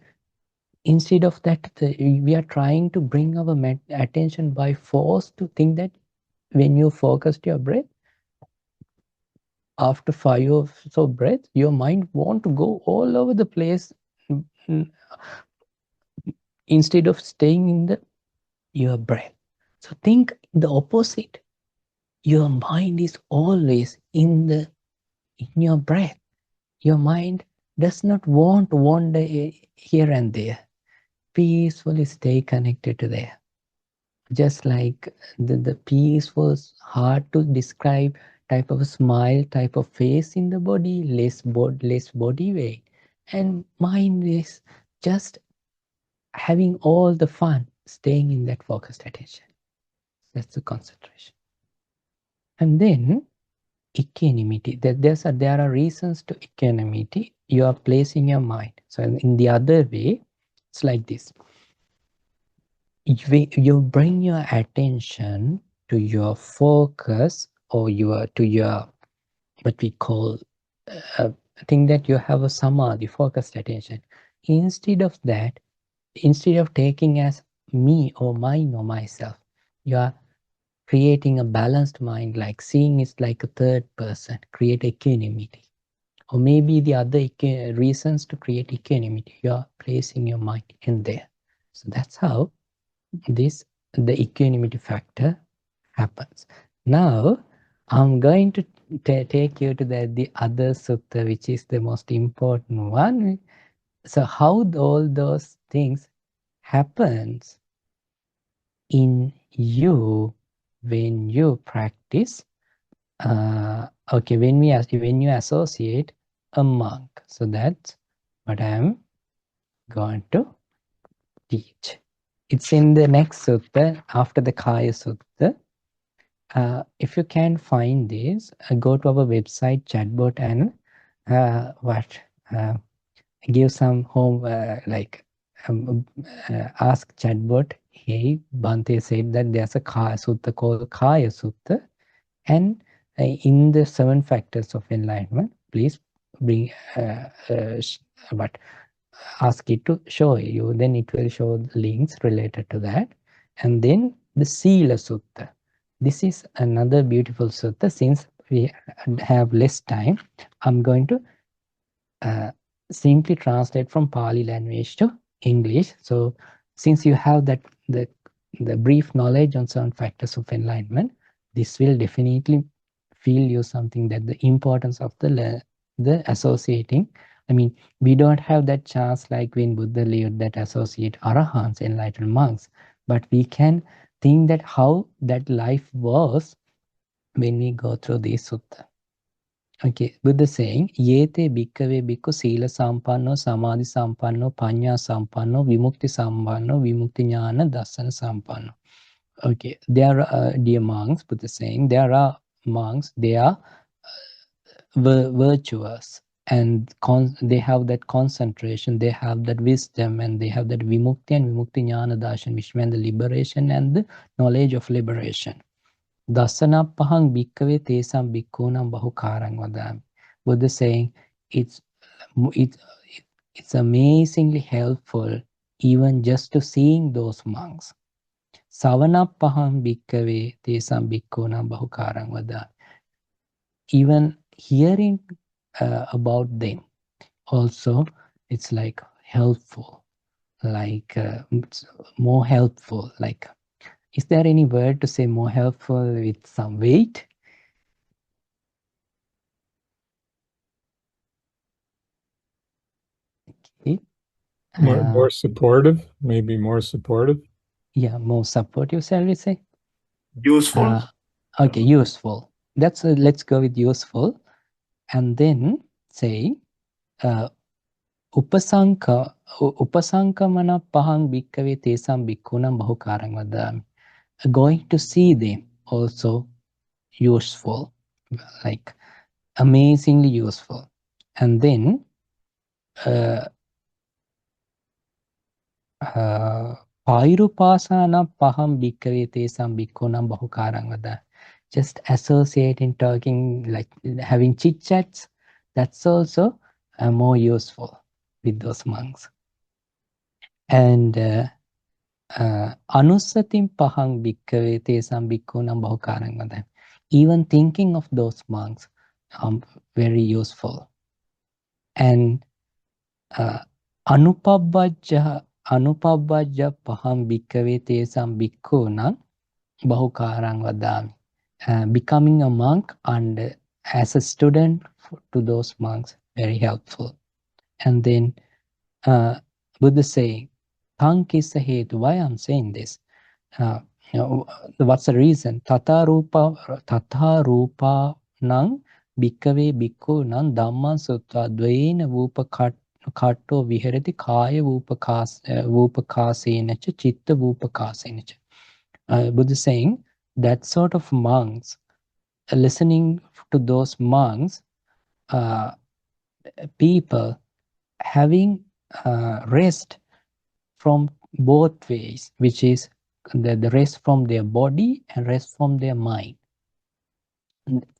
instead of that, we are trying to bring our attention by force to think that when you focused your breath, after 5 or so breaths, your mind want to go all over the place instead of staying in your breath. So think the opposite. Your mind is always in your breath. Your mind does not want to wander here and there. Peacefully stay connected to there. Just like the peaceful, hard to describe type of smile, type of face in the body, less body weight. And mind is just having all the fun, staying in that focused attention. That's the concentration. And then equanimity. There are reasons to equanimity. You are placing your mind. So in the other way, it's like this. You bring your attention to your focus or to your what we call thing that you have a samadhi, focused attention. Instead of that, instead of taking as me or mine or myself, you are creating a balanced mind, like seeing it like a third person, create equanimity. Or maybe the other reasons to create equanimity, you are placing your mind in there. So that's how the equanimity factor happens. Now, I'm going to take you to the other sutta, which is the most important one. So how all those things happens in you when you practice when you associate a monk. So that's what I'm going to teach. It's in the next sutta after the Kaya Sutta. If you can find this, go to our website chatbot and give some home ask chatbot. Hey, Bhante said that there's a Kaya Sutta called Kaya Sutta, and in the 7 factors of enlightenment, please bring ask it to show you. Then it will show links related to that. And then the Sila Sutta. This is another beautiful sutta. Since we have less time, I'm going to simply translate from Pali language to English. So since you have the brief knowledge on 7 factors of enlightenment, this will definitely feel you something that the importance of the associating. I mean, we don't have that chance like when Buddha lived that associate arahants, enlightened monks, but we can think that how that life was when we go through this sutta. Okay, Buddha saying, Yete bhikkhave bhikkhu sila sampanno, samadhi sampanno, panya sampanno, vimukti sampanno, vimukti jnana dassana sampanno. Okay, there are, dear monks, Buddha saying, there are monks, they are virtuous and they have that concentration, they have that wisdom, and they have that vimukti and vimukti jnana darshan, which means the liberation and the knowledge of liberation. Dasanapahang bhikkhave tesam bhikkhunaṁ bahukāraṁ vadāmi. Buddha saying it's amazingly helpful even just to seeing those monks. Savanapahang bhikkhave tesam bhikkhunaṁ bahukāraṁ vadāmi. Even hearing about them also, it's like helpful, like more helpful. Like, is there any word to say more helpful with some weight? Okay. More supportive, maybe more supportive. Yeah, more supportive, shall we say? Useful. Okay, useful. Let's go with useful. And then say, upasankamana pahang bhikkave tesam bhikkунam bahukarang vadami. Going to see them also useful, like amazingly useful. And then pairupasana paham bhikkave tesam bhikkунam bahukarang vadami. Just associating, talking, like having chit chats, that's also more useful with those monks. And anusatim pahang bhikkave tesam bhikkунam bahukarang vadami. Even thinking of those monks very useful. And anupabbajja paham bhikkave tesam bhikkунam bahukarang vadami. Becoming a monk and as a student to those monks, very helpful. And then Buddha saying, Tank is the hetu. Why I'm saying this? What's the reason? Tata rupa nang bhikkave bhikkhu nang dhamman sutta dvaena vupa katto viharati kaya vupakasena cha chitta vupakasena cha. Buddha saying that sort of monks, listening to those monks, people having rest from both ways, which is the rest from their body and rest from their mind.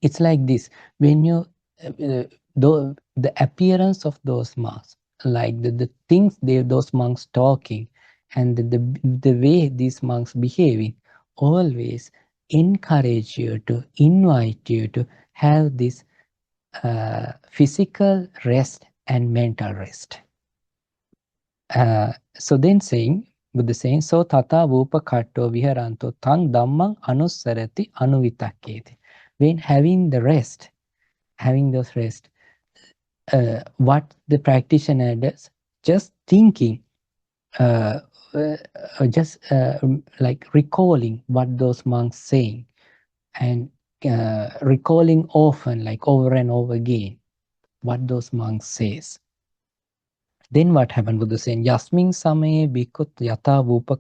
It's like this: when you the appearance of those monks, like the things those monks talking, and the way these monks behaving, always encourage you to invite you to have this physical rest and mental rest. So then saying, Buddha saying, so tata vupa katto viharanto tang dhammang anussarati anuvitaketi. When having the rest, having those rest, what the practitioner does, just thinking, just like recalling what those monks saying, and recalling often, like over and over again, what those monks says. Then what happened? Buddha saying, Yasmin samaye bhikkhut yata vupa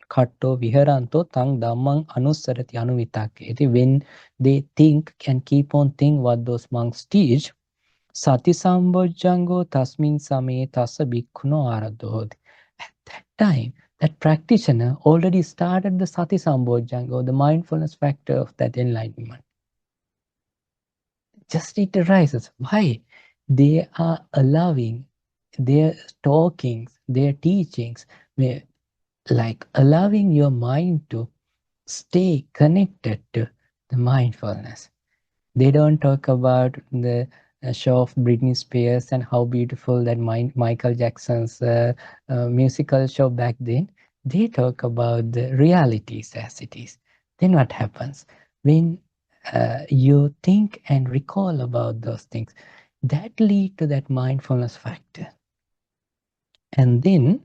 katto viharanto tang dhammang anussarati anuvitaketi. When they think and keep on thinking what those monks teach, sati sambojjango tasmin samaye tassa bhikkhuno aradhoti. At that time, that practitioner already started the sati sambojjango, the mindfulness factor of that enlightenment. Just it arises. Why? They are allowing their talkings, their teachings, like allowing your mind to stay connected to the mindfulness. They don't talk about the show of Britney Spears and how beautiful that Michael Jackson's musical show back then. They talk about the realities as it is. Then what happens? When you think and recall about those things, that lead to that mindfulness factor. And then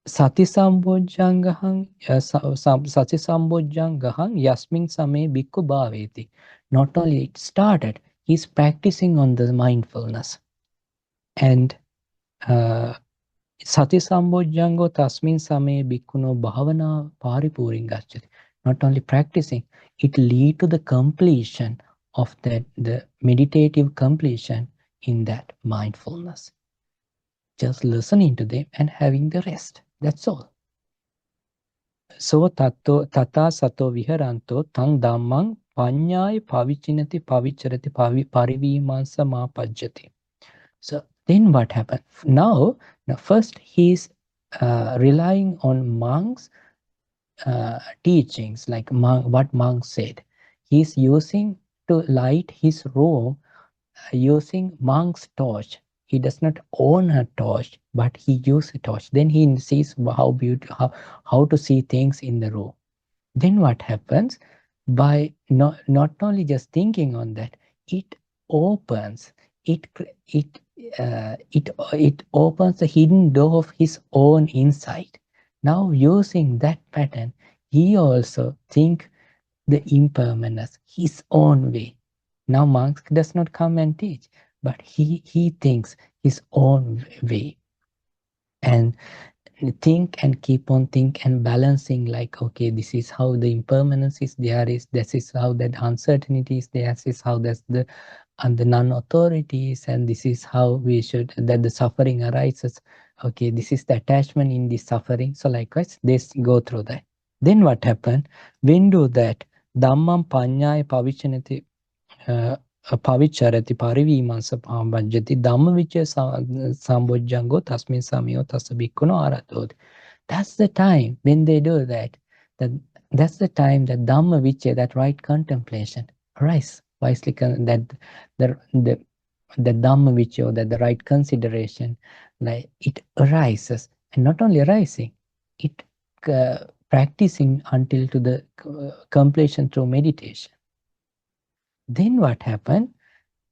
Sati Sambojjangahang Yasmin Same Bhikkhu Bhaveti. Not only it started, he's practicing on the mindfulness. And Sati Sambojjango Tasmin Same Bhikkhuno Bhavana Paripuring Gacchati. Not only practicing, it lead to the completion of that, the meditative completion in that mindfulness. Just listening to them and having the rest. That's all. So tata sato viharanto tang dhammang panyaya pavichinati pavicharati parivimansa ma pajjati. So then what happened? Now first he's relying on monks' teachings, like what monks said. He's using to light his room using monk's torch. He does not own a torch, but he uses a torch. Then he sees how to see things in the room. Then what happens? By not only just thinking on that, it opens, it opens the hidden door of his own insight. Now using that pattern, he also think the impermanence his own way. Now monk does not come and teach, but he thinks his own way, and think and keep on think and balancing, like, okay, this is how the impermanence is, this is how that uncertainty is, this is how that's the and the non-authorities, and this is how we should, that the suffering arises. Okay, this is the attachment in this suffering. So likewise, this go through that. Then what happened? When do that? Dhammam panyaya pavichanati pavicharati parivimansa pambajjati dhamma vicaya sambojjango tasmin samiyo tassa bhikkhuno aratoti. That's the time when they do that. That's the time that dhamma vicaya, that right contemplation, arises. Wisely that the dhamma vicaya, that the right consideration, like it arises, and not only arising, it practicing until to the completion through meditation. Then what happened?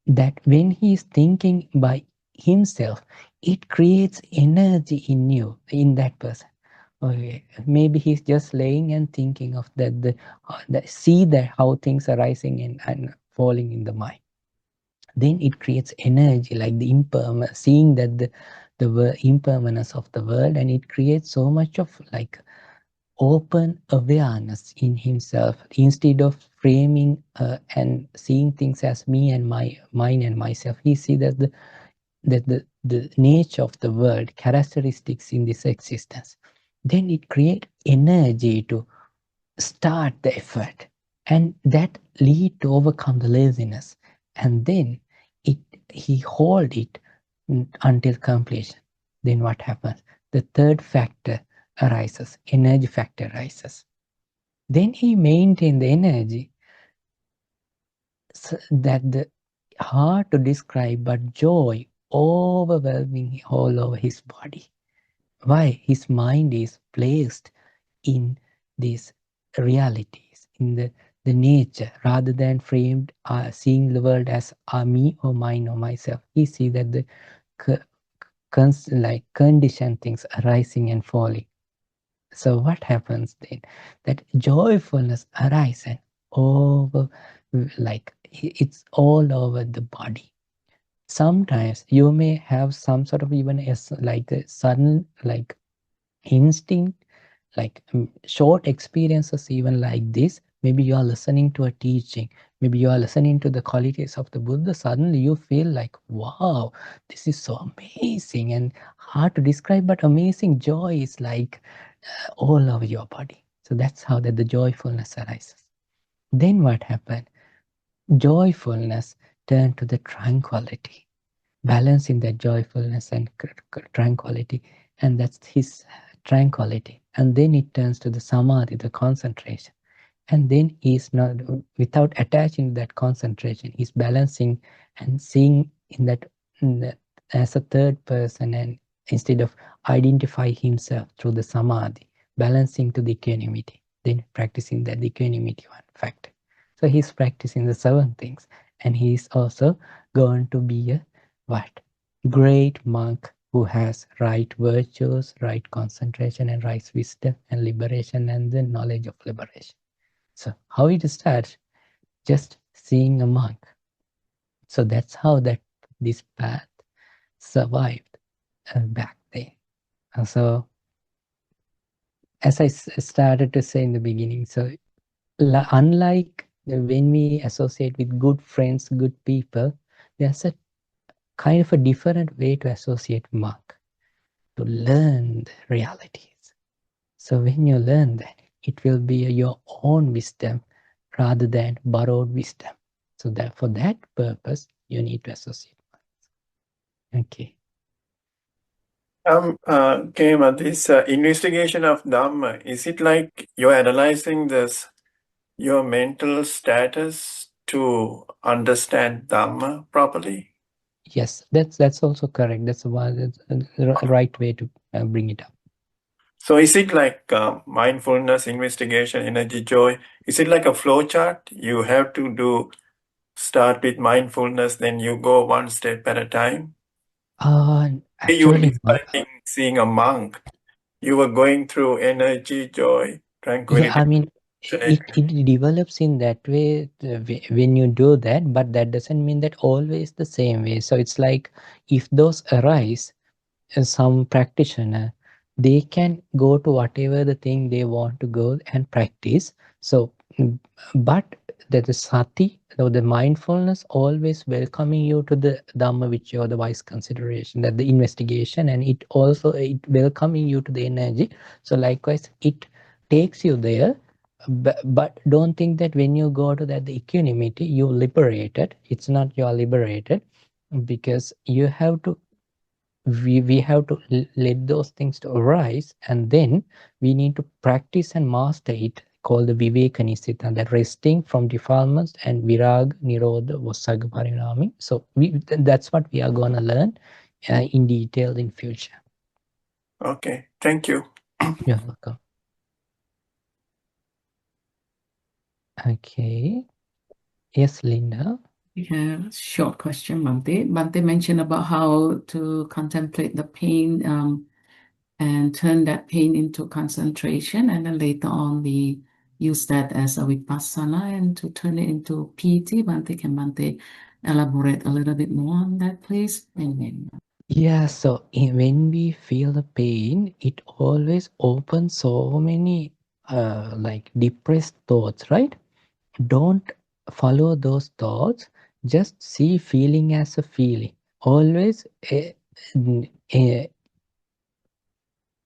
That when he is thinking by himself, it creates energy in you, in that person. Okay, maybe he's just laying and thinking of that, see that how things are rising and falling in the mind. Then it creates energy, like the seeing that the impermanence of the world, and it creates so much of like open awareness in himself, instead of framing and seeing things as me and mine and myself. He see that the nature of the world, characteristics in this existence. Then it create energy to start the effort, and that lead to overcome the laziness, and then he hold it until completion. Then what happens? The third factor arises, energy factor arises. Then he maintain the energy, so that the hard to describe, but joy overwhelming all over his body. Why? His mind is placed in these realities, in the nature, rather than framed seeing the world as me or mine or myself. He see that the like conditioned things arising and falling. So what happens then? That joyfulness arises over, like it's all over the body. Sometimes you may have some sort of even like a sudden like instinct, like short experiences even like this. Maybe you are listening to a teaching, maybe you are listening to the qualities of the Buddha. Suddenly you feel like, wow, this is so amazing, and hard to describe, but amazing joy is like all over your body. So that's how that the joyfulness arises. Then what happened? Joyfulness turned to the tranquility, balancing that joyfulness and tranquility, and that's his tranquility. And then it turns to the samadhi, the concentration, and then he's not, without attaching that concentration, he's balancing and seeing in that as a third person, and instead of identify himself through the samadhi, balancing to the equanimity, then practicing that equanimity one factor. So he's practicing the 7 things, and he's also going to be a what? Great monk who has right virtues, right concentration, and right wisdom and liberation, and the knowledge of liberation. So how it starts? Just seeing a monk. So that's how that this path survived back then. And so as I started to say in the beginning, so unlike when we associate with good friends, good people, there's a kind of a different way to associate monk, to learn the realities. So when you learn that, it will be your own wisdom rather than borrowed wisdom. So that for that purpose, you need to associate monks. Okay. Kema, this investigation of Dhamma, is it like you're analyzing this, your mental status to understand Dhamma properly? Yes, that's also correct. That's the right way to bring it up. So is it like mindfulness, investigation, energy, joy? Is it like a flow chart? You have to do start with mindfulness, then you go one step at a time? You were Actually, describing seeing a monk. You were going through energy, joy, tranquility. yeah, I mean, it develops in that way when you do that, but that doesn't mean that always the same way. So it's like if those arise, some practitioner, they can go to whatever the thing they want to go and practice. So, but the sati or the mindfulness always welcoming you to the dhamma which or the wise consideration, that the investigation, and it also it welcoming you to the energy. So likewise, it takes you there. But don't think that when you go to that the equanimity, you liberated. It's not you are liberated, because you have to we have to let those things to arise, and then we need to practice and master it, called the vivekanisita, that resting from defilements, and virag nirodha vasaga parinami. So that's what we are going to learn in detail in future. Okay, thank you. You're welcome. Okay, yes, Linda. Yeah, short question, Bhante. Bhante mentioned about how to contemplate the pain and turn that pain into concentration, and then later on we use that as a vipassana and to turn it into piti. Bhante, can Bhante elaborate a little bit more on that, please? Amen. Yeah, so when we feel the pain, it always opens so many like depressed thoughts, right? Don't follow those thoughts. Just see feeling as a feeling. Always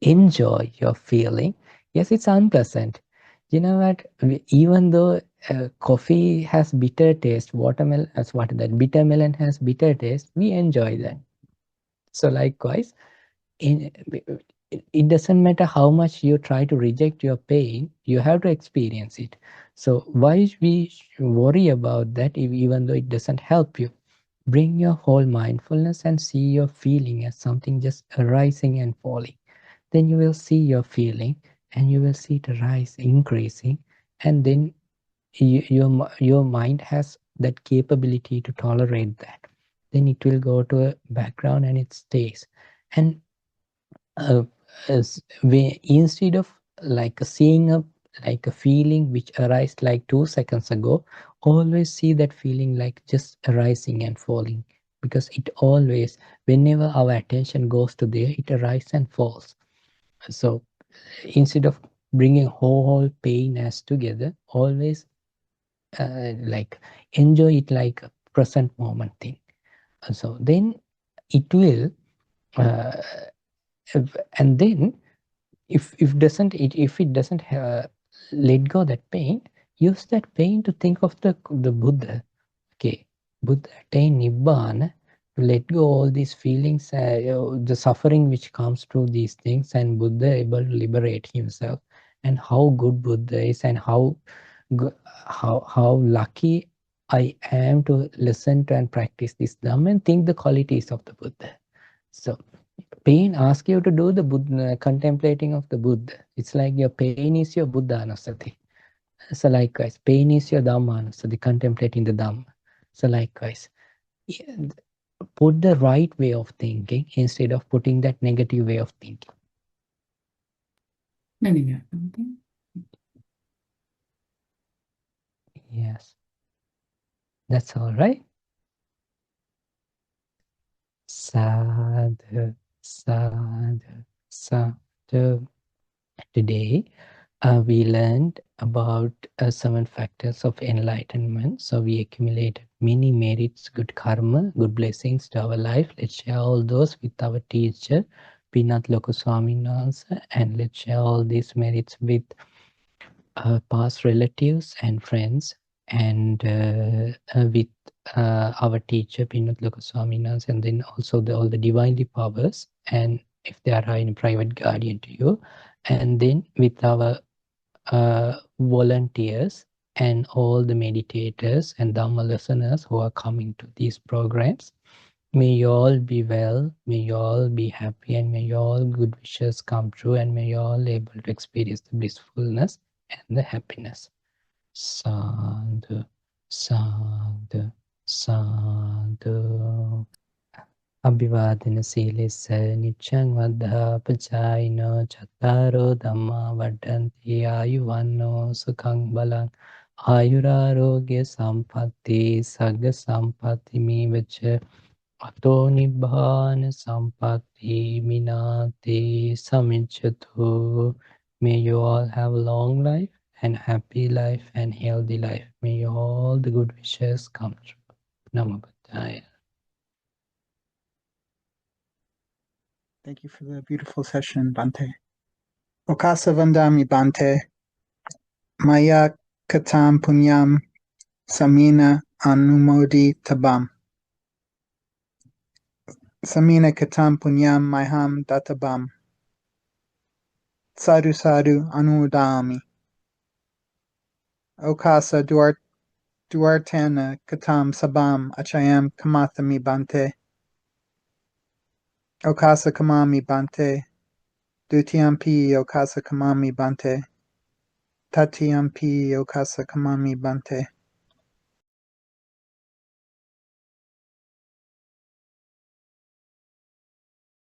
enjoy your feeling. Yes, it's unpleasant. You know what? Even though coffee has bitter taste, watermelon, as what that bitter melon has bitter taste, we enjoy that. So likewise, it doesn't matter how much you try to reject your pain, you have to experience it. So why we worry about that even though it doesn't help you? Bring your whole mindfulness and see your feeling as something just arising and falling. Then you will see your feeling and you will see it rise, increasing, and then your mind has that capability to tolerate that. Then it will go to a background and it stays. And instead of like seeing a feeling which arised like 2 seconds ago, always see that feeling like just arising and falling, because it always, whenever our attention goes to there, it arises and falls. So instead of bringing whole pain as together, always like enjoy it like a present moment thing. So then it will and then if it doesn't let go that pain, use that pain to think of the Buddha. Okay, Buddha attained nibbana, to let go all these feelings, the suffering which comes through these things, and Buddha able to liberate himself. And how good Buddha is, and how lucky I am to listen to and practice this Dhamma and think the qualities of the Buddha. So pain asks you to do the Buddha, contemplating of the Buddha. It's like your pain is your Buddha anusati. So likewise, pain is your Dhamma anusati, contemplating the Dhamma. So likewise, put the right way of thinking instead of putting that negative way of thinking. Yes, that's all right. Sadhu, sadhu, sadhu. Today, we learned about 7 factors of enlightenment. So we accumulated many merits, good karma, good blessings to our life. Let's share all those with our teacher, Pinat Lokaswaminasa, and let's share all these merits with past relatives and friends, and with our teacher, Pinat Lokaswaminasa, and then also all the divinely powers, and if there are any private guardian to you, and then with our volunteers and all the meditators and Dhamma listeners who are coming to these programs. May you all be well, may you all be happy, and may your all good wishes come true, and may you all able to experience the blissfulness and the happiness. Sadhu, sadhu. Sadhu. Abhivadana Silissa Nichang Vada Pachayino Chattaro Dhamma Vadanti Ayuvanno Sukhang Balang Ayurarogya Sampatti Sagga Sampatti Mivacha Ato Nibbana Sampatti Minati Samichatu. May you all have a long life and happy life and healthy life. May all the good wishes come true. Namo Buddhaya. Thank you for the beautiful session, Bante. Okasa Vandami Bante, Maya Katam Punyam Samina Anumodi Tabam. Samina Katam Punyam Maham Databam. Sadhu Sadhu Anudami. Okasa Duartana Katam Sabam Achayam Kamathami Bante. Okasa Kamami Bante. Dutiyampi Okasa Kamami Bante. Tatiyampi Okasa Kamami Bante.